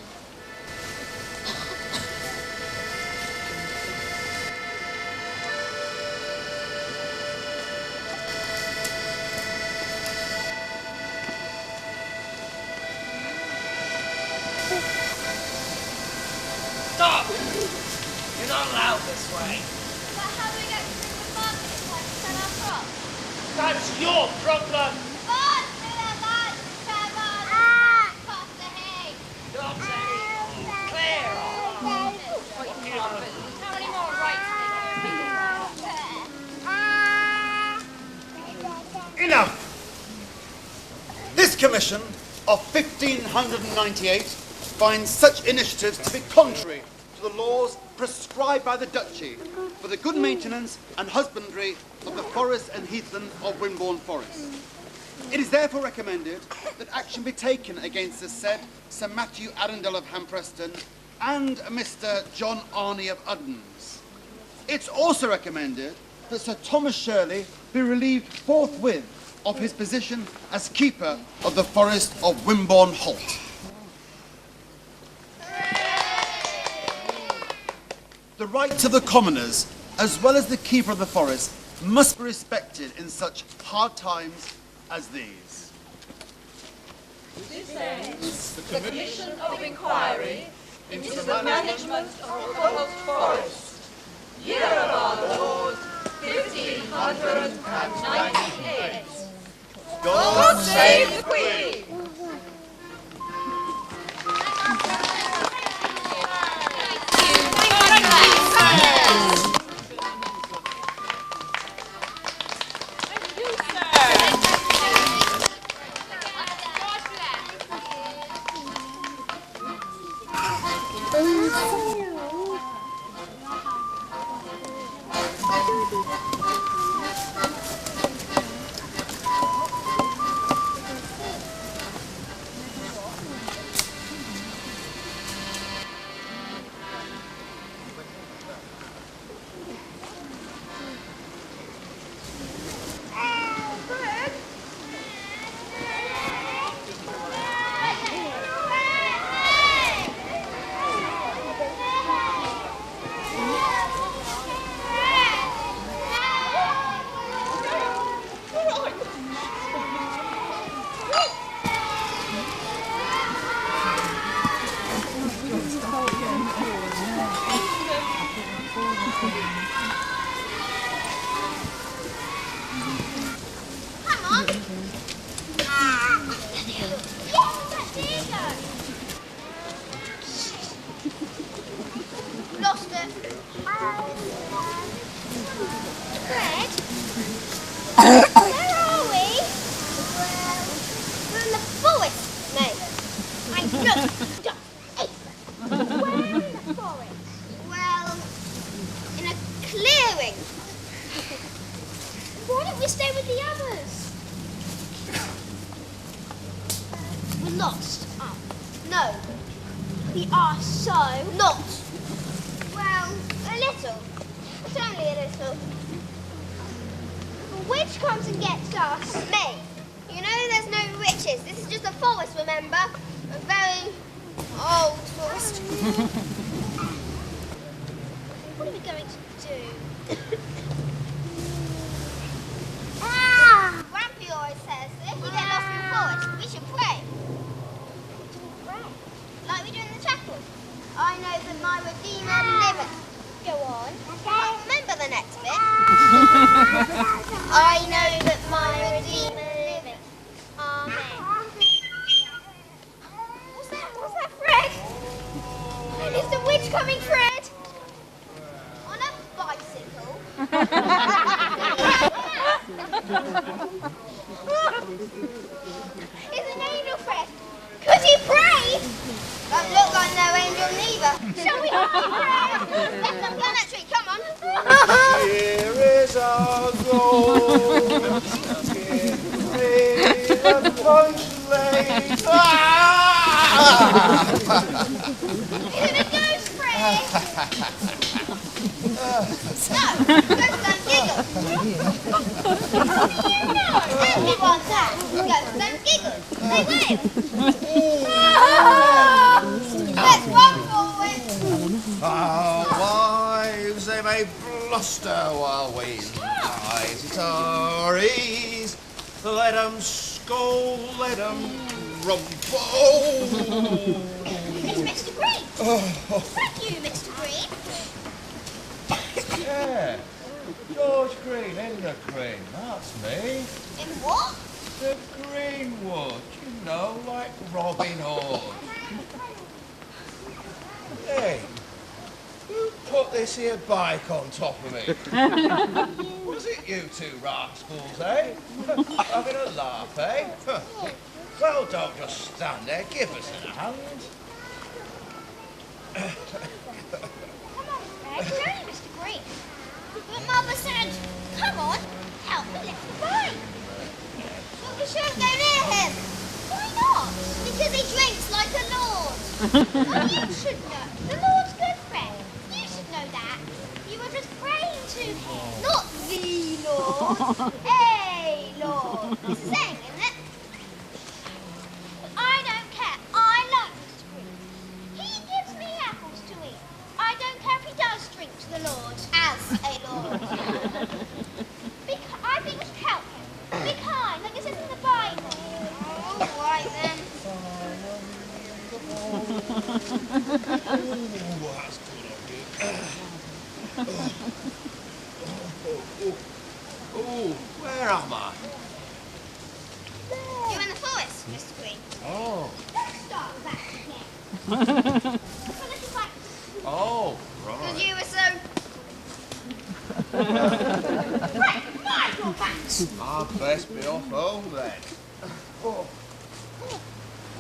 Stop! You're not allowed this way. But how do we get to the market in time to sell our crops? That's your problem. Not anymore. Clear off. How many more rights Enough! This commission of 1598 finds such initiatives to be contrary to the laws prescribed by the Duchy for the good maintenance and husbandry of the forests and heathland of Wimborne Forest. It is therefore recommended that action be taken against the said Sir Matthew Arundel of Hampreston and Mr. John Arney of Uddens. It's also recommended that Sir Thomas Shirley be relieved forthwith of his position as keeper of the Forest of Wimborne Holt. The rights of the commoners, as well as the keeper of the forest, must be respected in such hard times as these. This ends the Commission of Inquiry into the management of the Holt Forest. Year of our Lord, 1598. God save the Queen! Lost it. Fred? Where are we? Well, we're in the forest, mate. I know. Where in the forest? Well, in a clearing. Why don't we stay with the others? We're lost. No. We are so not. Well, a little. It's only a little. The witch comes and gets us. Me. You know there's no witches. This is just a forest, remember? A very old forest. What are we going to do? Grampy always says that if you get lost in the forest, we should pray. Like we do in the chapel. I know that my Redeemer liveth. Go on. Can't remember the next bit. I know that my Redeemer liveth. Amen. What's that, Fred? Is the witch coming, Fred? On a bicycle? It's an angel, Fred. Could he pray? Don't look like no angel neither. Shall we all pray? Let's up on that tree, come on. Here is our gold. Here the bunch lays. Here it goes, Fred. No, ghosts don't giggle. No, everyone does. Ghosts don't giggle. They will. Let's run for it. Our wives, they may bluster while we lie at our ease. Let 'em scold, let 'em rumble. It's Mr. Green. Thank you, Mr. Green. Yeah, George Green in the green, that's me. In what? The Greenwood, you know, like Robin Hood. Hey, who put this here bike on top of me? Was it you two rascals, eh? Having a laugh, eh? Well, don't just stand there, give us a hand. It's only Mr. Green. But Mother said, come on, help me lift the bike. But we shouldn't go near him. Why not? Because he drinks like a lord. Oh, you should know. The Lord's good friend. You should know that. You were just praying to him. Not the Lord. A Lord. It's a saying, isn't it? But I don't care. I like Mr. Green. He gives me apples to eat. I don't care if he does drink to the Lord as a Lord. I think we should help him. Be kind, like it says in the Bible. All right then. Oh, where am I? You're in the forest, Mr. Green. Oh. Let's start back again. Oh, Because right. you were so... Right, mind your backs. I'd best be off home then. Oh.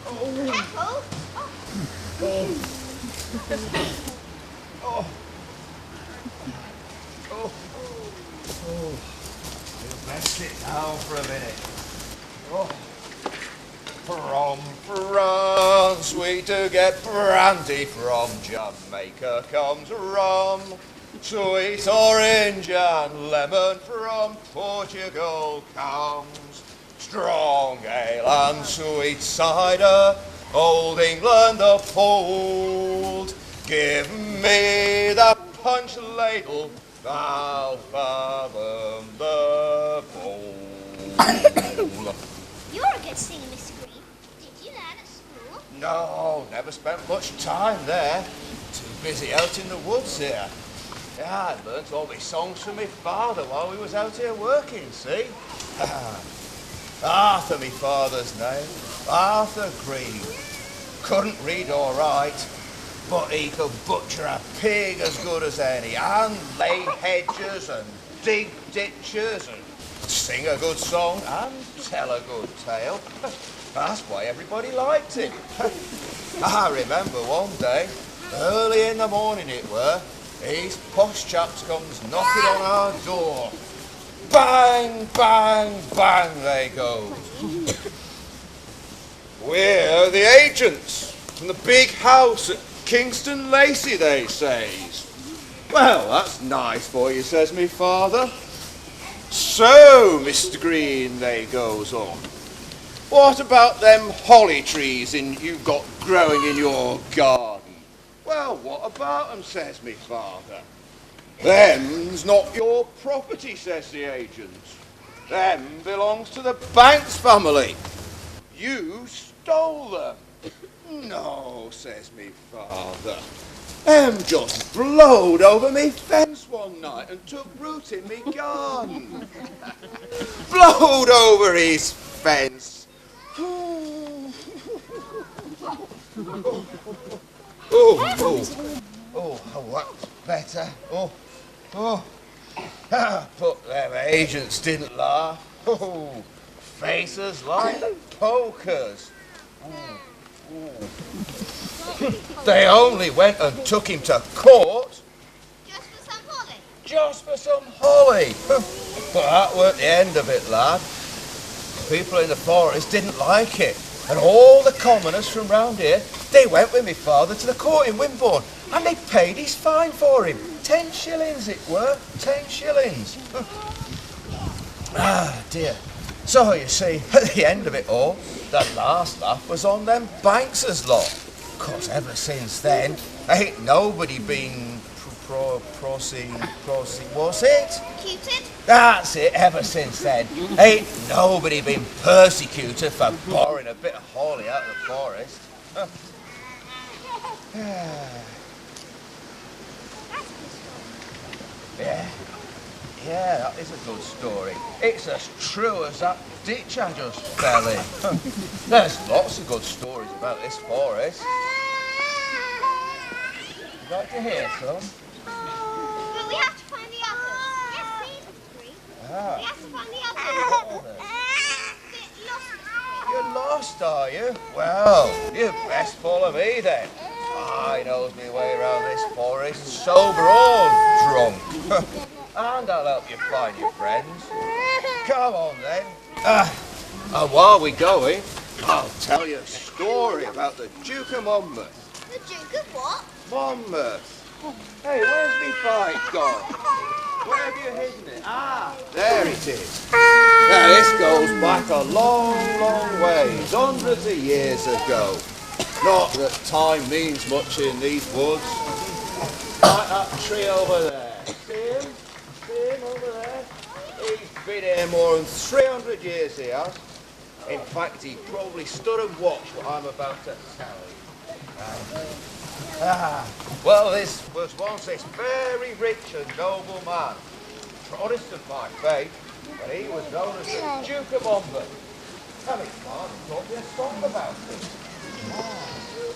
Careful. Oh. Oh. Oh. Oh. You best sit down for a minute. Oh. From France we do get brandy, from Jamaica comes rum, sweet orange and lemon from Portugal comes, strong ale and sweet cider, old England uphold. Give me the punch ladle, thou fathom the bowl. You're a good singer, Mr. Green. Did you learn at school? No, never spent much time there. Too busy out in the woods here. Yeah, I learnt all my songs from my father while we was out here working, see? Arthur, me father's name. Arthur Green. Couldn't read or write, but he could butcher a pig as good as any, and lay hedges and dig ditches and sing a good song and tell a good tale. That's why everybody liked him. I remember one day, early in the morning it were, these posh chaps comes knocking on our door. Bang, bang, bang they goes. We're the agents from the big house at Kingston Lacey, they says. Well, that's nice for you, says me father. So, Mr. Green, they goes on. What about them holly trees you've got growing in your garden? Well, what about them, says me father. Them's not your property, says the agent. Them belongs to the Banks family. You stole them. No, says me father. Them just blowed over me fence one night and took root in me garden. Blowed over his fence. Oh, that's better. But them agents didn't laugh. Oh, faces like pokers. They only went and took him to court. Just for some holly? Just for some holly. But that weren't the end of it, lad. People in the forest didn't like it. And all the commoners from round here, they went with me father to the court in Wimborne, and they paid his fine for him. 10 shillings it were, 10 shillings. Ah, dear. So, you see, at the end of it all, the last laugh was on them Bankses lot. 'Cause ever since then, ain't nobody been what's it? Cuted? That's it, ever since then. Ain't nobody been persecuted for borrowing a bit of holly out of the forest. Yeah, that is a good story. It's as true as that ditch I just fell in. There's lots of good stories about this forest. You'd like to hear some? But we have to find the others. Yes, please, Mr. Green. We have to find the others. Bit lost, Mr. Green. You're lost, are you? Well, you best follow me then. I knows me way around this forest, sober or drunk. And I'll help you find your friends. Come on then. And while we're going, I'll tell you a story about the Duke of Monmouth. The Duke of what? Monmouth. Hey, where's me fight gone? Where have you hidden it? Ah, there it is. Now this goes back a long, long ways, hundreds of years ago. Not that time means much in these woods. Like that tree over there. See him? See him over there? He's been here more than 300 years, he has. In fact, he probably stood and watched what I'm about to tell you. Well, this was once this very rich and noble man. Protestant by faith, but he was known as the Duke of Monmouth. And his father taught me a song about him.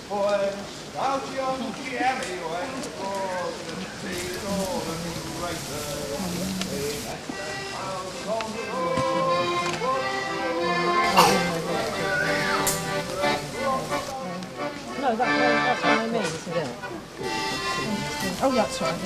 Pues out young Jemmy went abroad to see all the greater. He met them out on the No, that's what I mean, isn't it? Oh, yeah, that's right.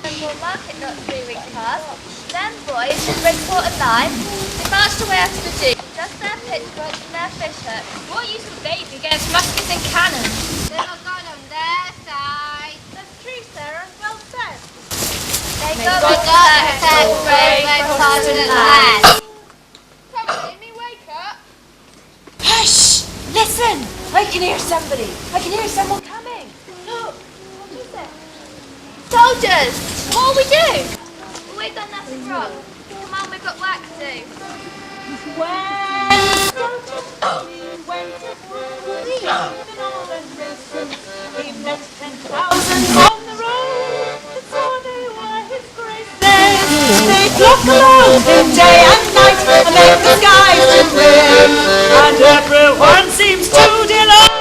Wimborne market not 3 weeks past. Them boys in Bridgeport alive. They marched away after the Duke, just their pitchforks and their fish hooks. What use would they be against muskets and cannons? They've all gone on their side. That's true, Sarah. Well said. They got the brave Sergeant lad. Come on, Amy, wake up. Hush! Listen! I can hear somebody. I can hear someone coming. Look, what is it? Soldiers! What will we do? We've done nothing wrong. Come on, we've got work to do. When soldiers went to war, the northern risen, he met 10,000 on the road. The sword they were his graces. They flock along in day and night and make the skies to ring, and everyone seems to delight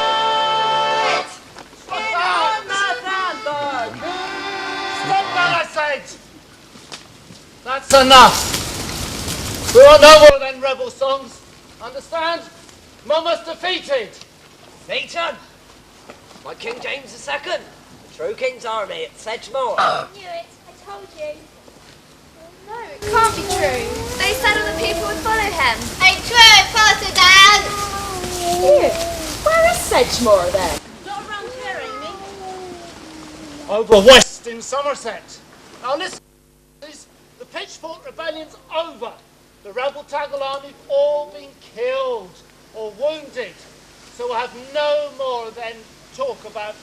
in Monmouth and Burke. Stop that, I said! That's enough! We want no more than rebel songs. Understand? Monmouth's defeated. Defeated? By King James II, the true King's army at Sedgemoor. I knew it. I told you. No, it can't be true. They said all the people would follow him. Ain't true, President! Where is Sedgemoor then? Not around here, Amy. Over west in Somerset. Now listen, the Pitchfork Rebellion's over. The rebel Tagle army have all been killed or wounded. So we'll have no more then talk about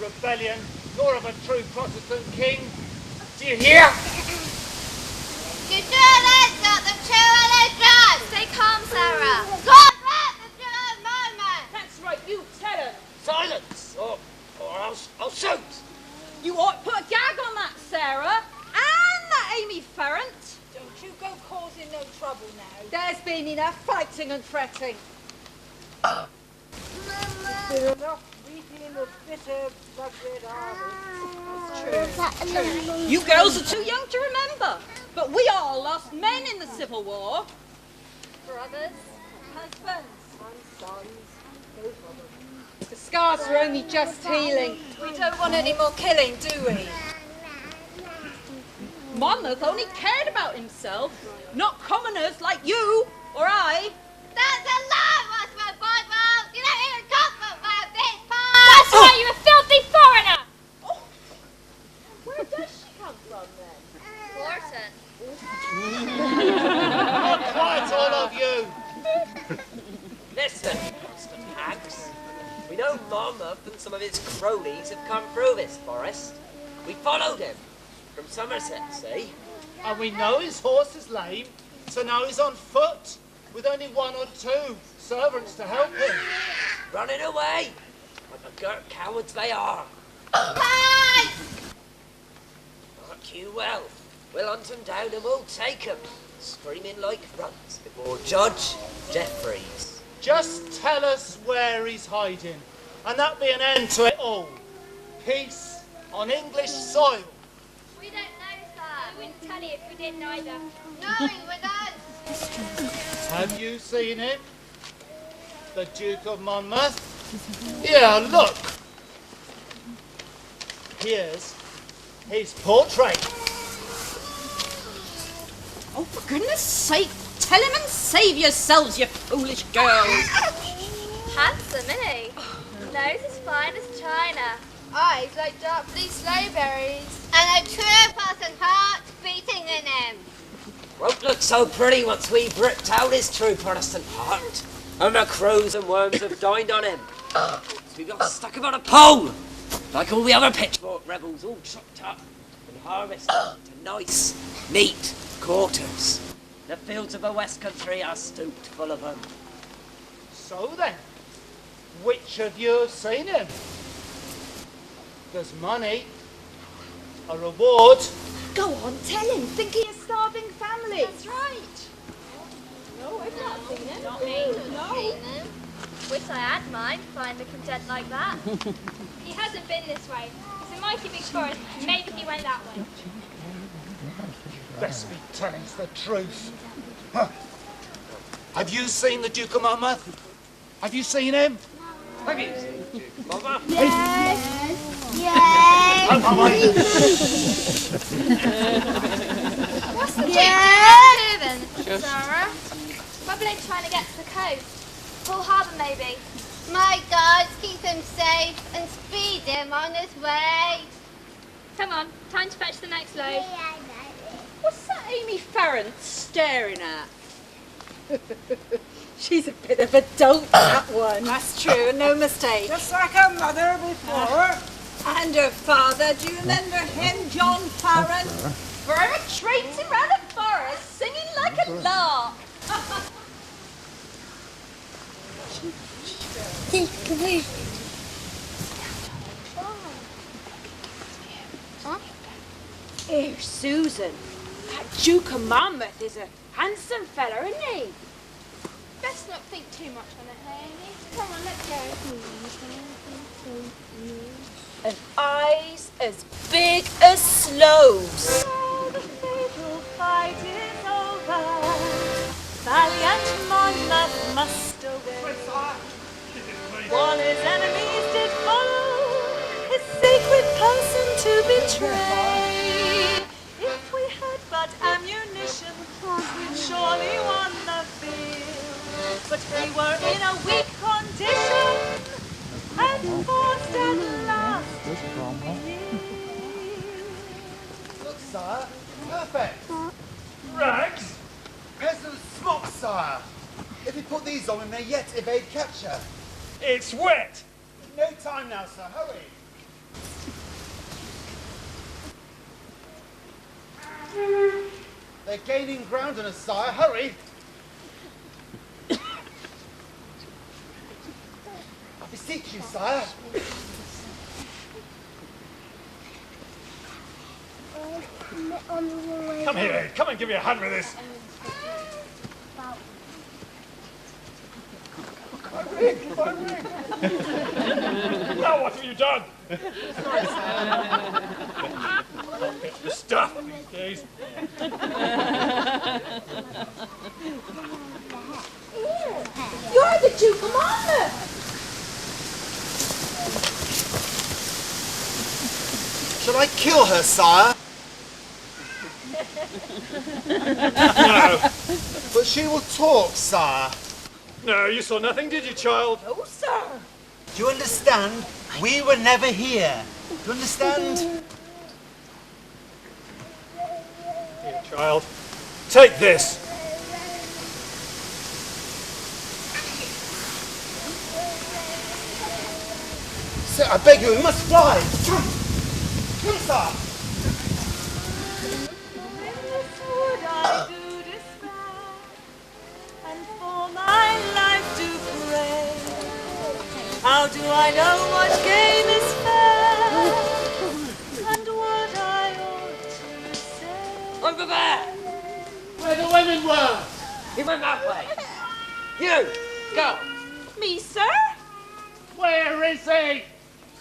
rebellion, nor of a true Protestant king. Do you hear? You Germans got the true religion! Stay calm, Sarah. God bless the German moment! That's right, you tell him. Silence, or I'll shoot. You ought to put a gag on that, Sarah. And that Amy Ferrant. Don't you go causing no trouble now. There's been enough fighting and fretting. Been enough weeping in the bitter blood-red army. You girls are too young to remember, but we all lost men in the Civil War. Brothers, Husbands, And sons, both of them. the scars are only just healing. We don't want any more killing, do we? Monmouth only cared about himself, not commoners like you or I. that's a lie, Westman Bible! You don't even come from around this part! That's why you're a filthy foreigner! Where does she come from then? Wharton. Oh, quiet, all of you! Listen, Protestant hags. We know Monmouth and some of his cronies have come through this forest. We followed him. From Somerset, see? And we know his horse is lame, so now he's on foot, with only 1 or 2 servants to help him. Running away, like the girt cowards they are. Hey! Mark you well. We'll hunt him down and we'll take him, screaming like runts before Judge Jeffreys. Just tell us where he's hiding, and that'll be an end to it all. Peace on English soil. We don't know, sir. We wouldn't tell you if we didn't either. No, we don't. Have you seen him? The Duke of Monmouth? Yeah, look. Here's his portrait. Oh, for goodness sake, tell him and save yourselves, you foolish girls. Handsome, isn't he? Nose as fine as china. Eyes like dark blue slowberries. And a true person's heart beating in him. Won't look so pretty once we've ripped out his true Protestant heart. And the crows and worms have dined on him. So we got stuck him on a pole, like all the other Pitchfork rebels, all chopped up and harvested to nice, neat quarters. The fields of the West Country are stooped full of them. So then, which of you have seen him? There's money, a reward. Go on, tell him. Think he is starving family. That's right. No, I've not seen him. Not me. No. Wish I had mine, find a content like that. He hasn't been this way. It's a mighty big forest. Maybe he went that way. Best be telling us the truth. Huh. Have you seen the Duke of Monmouth? Have you seen him? Have you seen the Duke of Monmouth? Yes. Yes. What's the Duke Yes. here then, Sarah? Probably trying to get to the coast. Full harbour maybe. My God, keep him safe and speed him on his way. Come on, time to fetch the next load. What's that Amy Farron staring at? She's a bit of a dope, that one. That's true, no mistake. Just like her mother before. And her father, do you remember him, John Farron? Forever traipsing round the forest, singing like a lark. Here, Susan. That Duke of Monmouth is a handsome fella, isn't he? Best not think too much on it, Amy. Come on, let's go. And eyes as big as sloes. Now the fatal fight is over. Valiant Monmouth must away. While his enemies did follow, his sacred person to betray. If we had but ammunition, we'd surely won the field. But we were in a weak condition, and forced at last to yield. Look, sire. Perfect. Rags? Peasant smocks, sire. If we put these on, we may yet evade capture. It's wet. No time now, sir. Hurry. They're gaining ground on us, sire. Hurry. I beseech you, sire. Come here, Ed. Come and give me a hand with this. My rig! Now what have you done? It's the stuff these days. You're the Duke of Monmouth! Shall I kill her, sire? No. But she will talk, sire. No, you saw nothing, did you, child? No, sir. Do you understand? We were never here. Do you understand? Here, child. Take this. Sir, I beg you, we must fly. Come, sir. This would I do despair, and for my life do pray. How do I know what game is fair, and what I ought to say? Over there! Where the women were! He went that way. You, go. Me, sir? Where is he?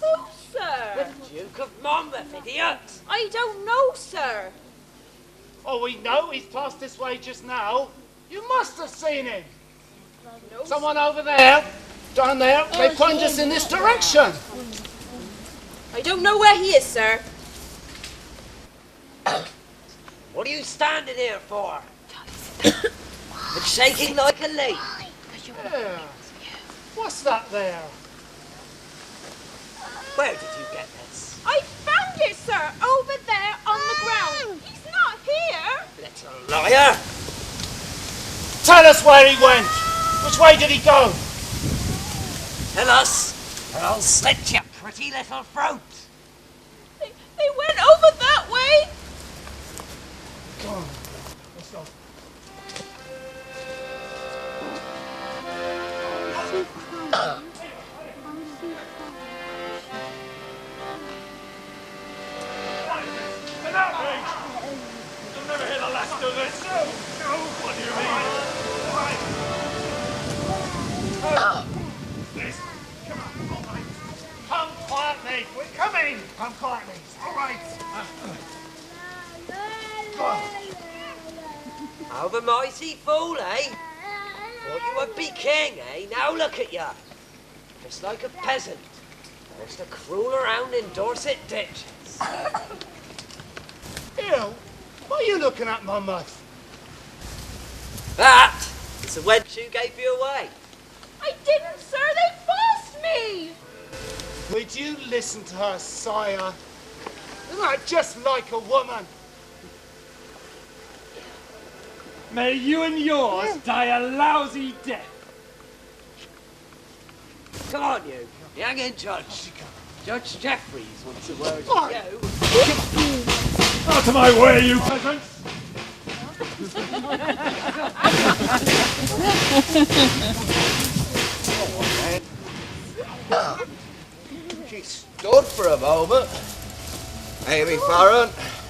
Who, sir? The Duke of Monmouth, idiot! I don't know, sir. Oh, we know he's passed this way just now. You must have seen him. No, Someone over there, down there, they plunged us in this direction. I don't know where he is, sir. What are you standing here for? And shaking like a leaf. Yeah. What's that there? Where did you get this? I found it, sir, over there on the ground. He's not here. Little liar! Tell us where he went. Which way did he go? Tell us, or I'll slit your pretty little throat. They went over that way. Come on. Let's go. An outrage! You'll never hear the last of this. No, what do you mean? This. Come on, all right. Come quietly. We're coming. Come quietly. All right. Go on. How the mighty fool, eh? Thought you would be king, eh? Now look at ya. Just like a peasant. Just to crawl around in Dorset ditches. Ew, why are you looking at my mouth? That is the wench who gave you away. I didn't, sir. They forced me. Would you listen to her, sire? Isn't that just like a woman? May you and yours die a lousy death. Come on, you. The hanging judge. Judge Jeffries wants a word Oh. with you. Out of my way, you peasants! She stood for a moment. Amy Farron.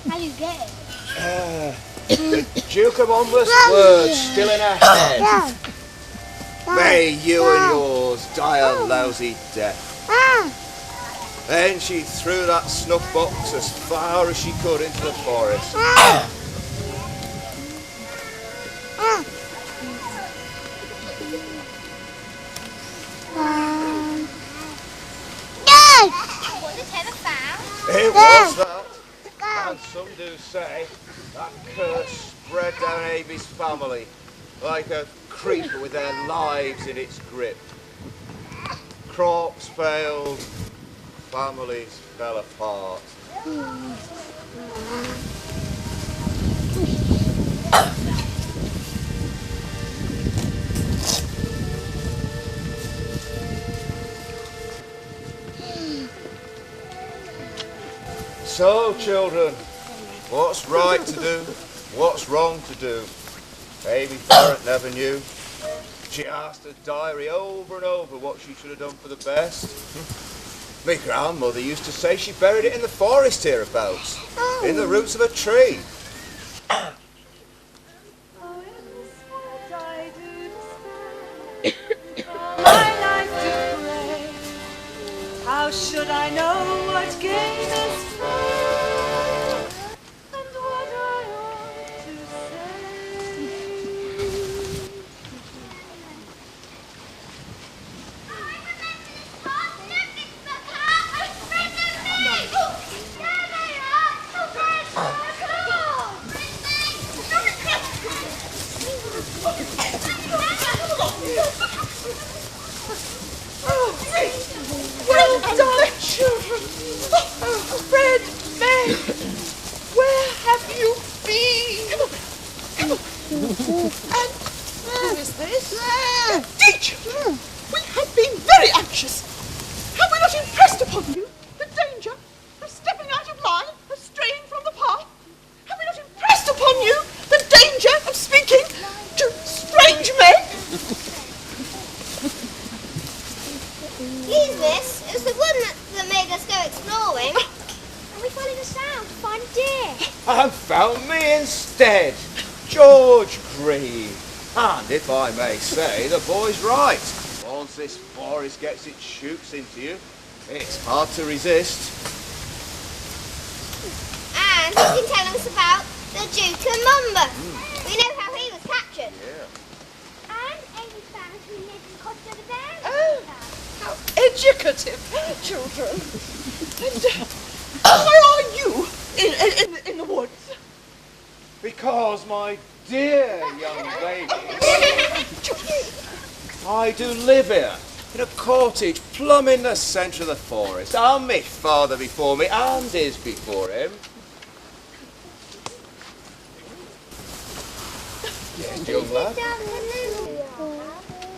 How you get it? The Duke of Monmouth's words still in her head. May you and yours die a lousy death. Then she threw that snuff box as far as she could into the forest. Was it ever found? It was that. And some do say that curse spread down Amy's family like a creeper with their lives in its grip. Crops failed, families fell apart. So, children, what's right to do, what's wrong to do? Amy Farron never knew. She asked her diary over and over what she should have done for the best. My grandmother used to say she buried it in the forest hereabouts, in the roots of a tree. How should I know what game is fair and what I ought to say? Well done, children! Fred, Meg, where have you been? Come on. And who is this? Teacher, we have been very anxious. Have we not impressed upon you the danger of stepping out of line, of straying from the path? Have we not impressed upon you the danger of speaking to strange men? Please, miss, it was the one that made us go exploring. And we followed the sound to find a deer. And found me instead, George Green. And if I may say, the boy's right. Once this forest gets its shoots into you, it's hard to resist. And you can tell us about the Duke of Monmouth. We know how he was captured. Yeah. And Amy found who lived in Costa de Bear. Oh, how educative, children. And why are you in the woods? Because, my dear young lady, I do live here in a cottage plumb in the centre of the forest. And me father before me and his before him. Yes, young lad.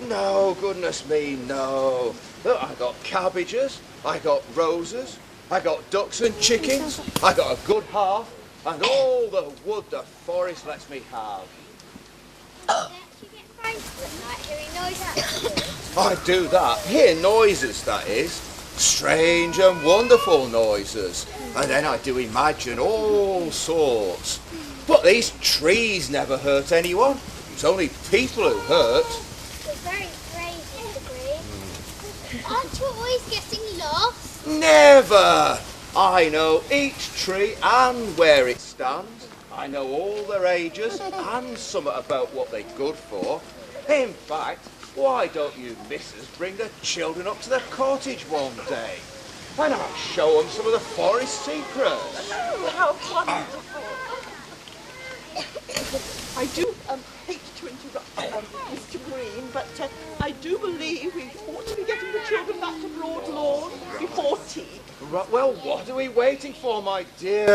No, goodness me, no. Look, I got cabbages, I got roses, I got ducks and chickens, I got a good hearth, and all the wood the forest lets me have. You get frightened at night hearing noises. I do that, hear noises, that is. Strange and wonderful noises. And then I do imagine all sorts. But these trees never hurt anyone. It's only people who hurt. You're very brave, Mr. Green. Aren't you always getting lost? Never! I know each tree and where it stands. I know all their ages and something about what they're good for. In fact, why don't you missus bring the children up to the cottage one day? And I'll show them some of the forest secrets. Oh, how wonderful. I do hate to interrupt Mr. Green, but I do believe we ought to be getting the children back to Broad Lawn before tea. Right, well, what are we waiting for, my dear?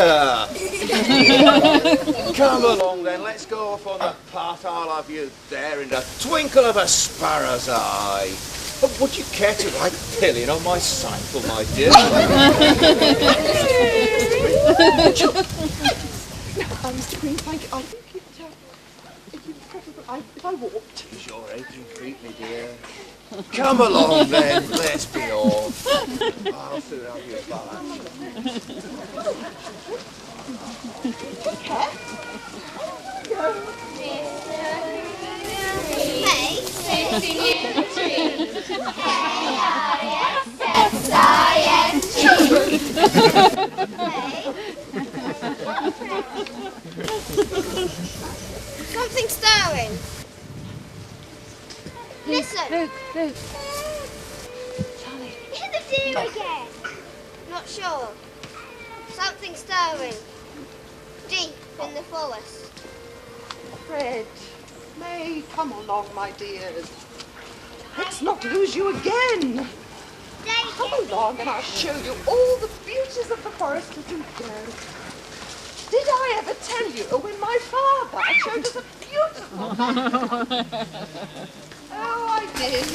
Come along then, let's go off on the path. I'll have you there in the twinkle of a sparrow's eye. But would you care to ride pillion on my cycle, my dear? Mr. Green, thank you. I think it'd be preferable if I walked. It's your aching feet, my dear. Come along then, let's be off. I'll soon have you back. Take care. Hey, sitting in the tree. K-I-S-S-I-N-G. Something's stirring. Listen. Look. Charlie. Is it the deer again? Not sure. Something's stirring. Deep in the forest. Fred, May, come along, my dears. Let's not lose you again. Come along and I'll show you all the beauties of the forest as you go. Did I ever tell you when my father showed us a beautiful... Oh, I did.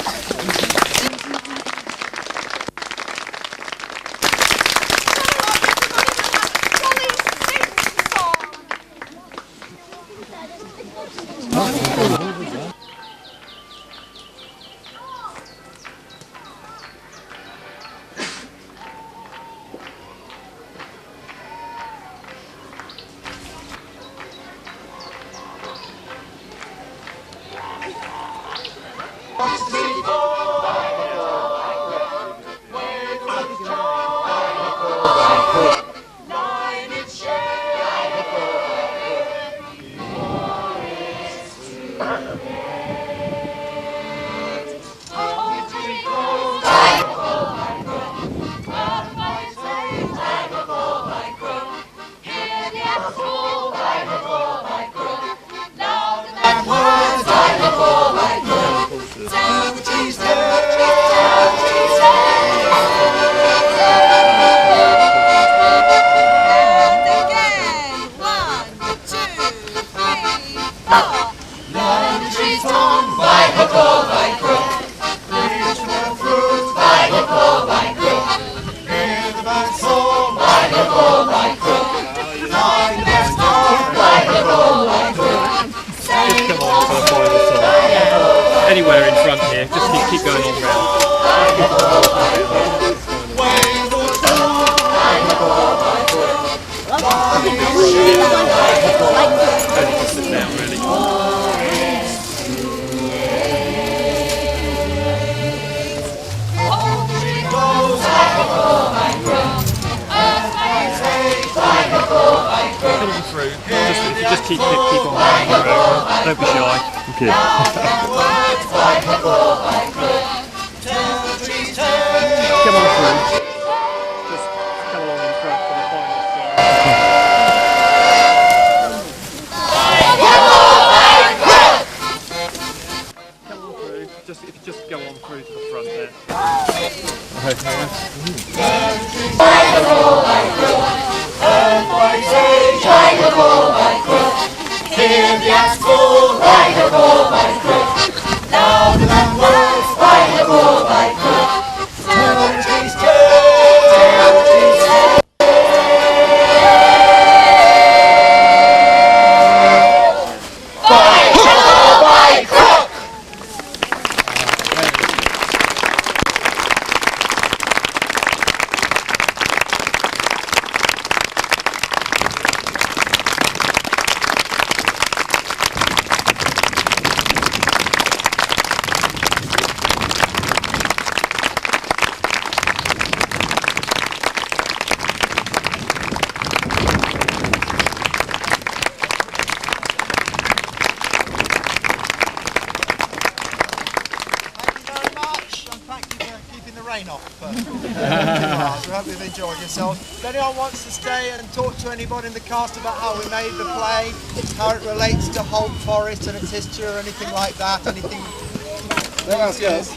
Anywhere in front here, just keep going on round. Only just sit down, really. Come on through. If you just keep on going through. Don't be shy. Okay. Come on through. Just come along in front for the final song. Come on through. If you just go on through to the front there. Hear the axe fall, ride a ball by Crook. Louder than words, ride a ball by Crook. Till the trees turn, till the trees turn. Ride a ball by Crook. train off for 2 hours. We hope you've enjoyed yourselves. If anyone wants to stay and talk to anybody in the cast about how we made the play, how it relates to Holt Forest and its history or anything like that, anything... Gracias.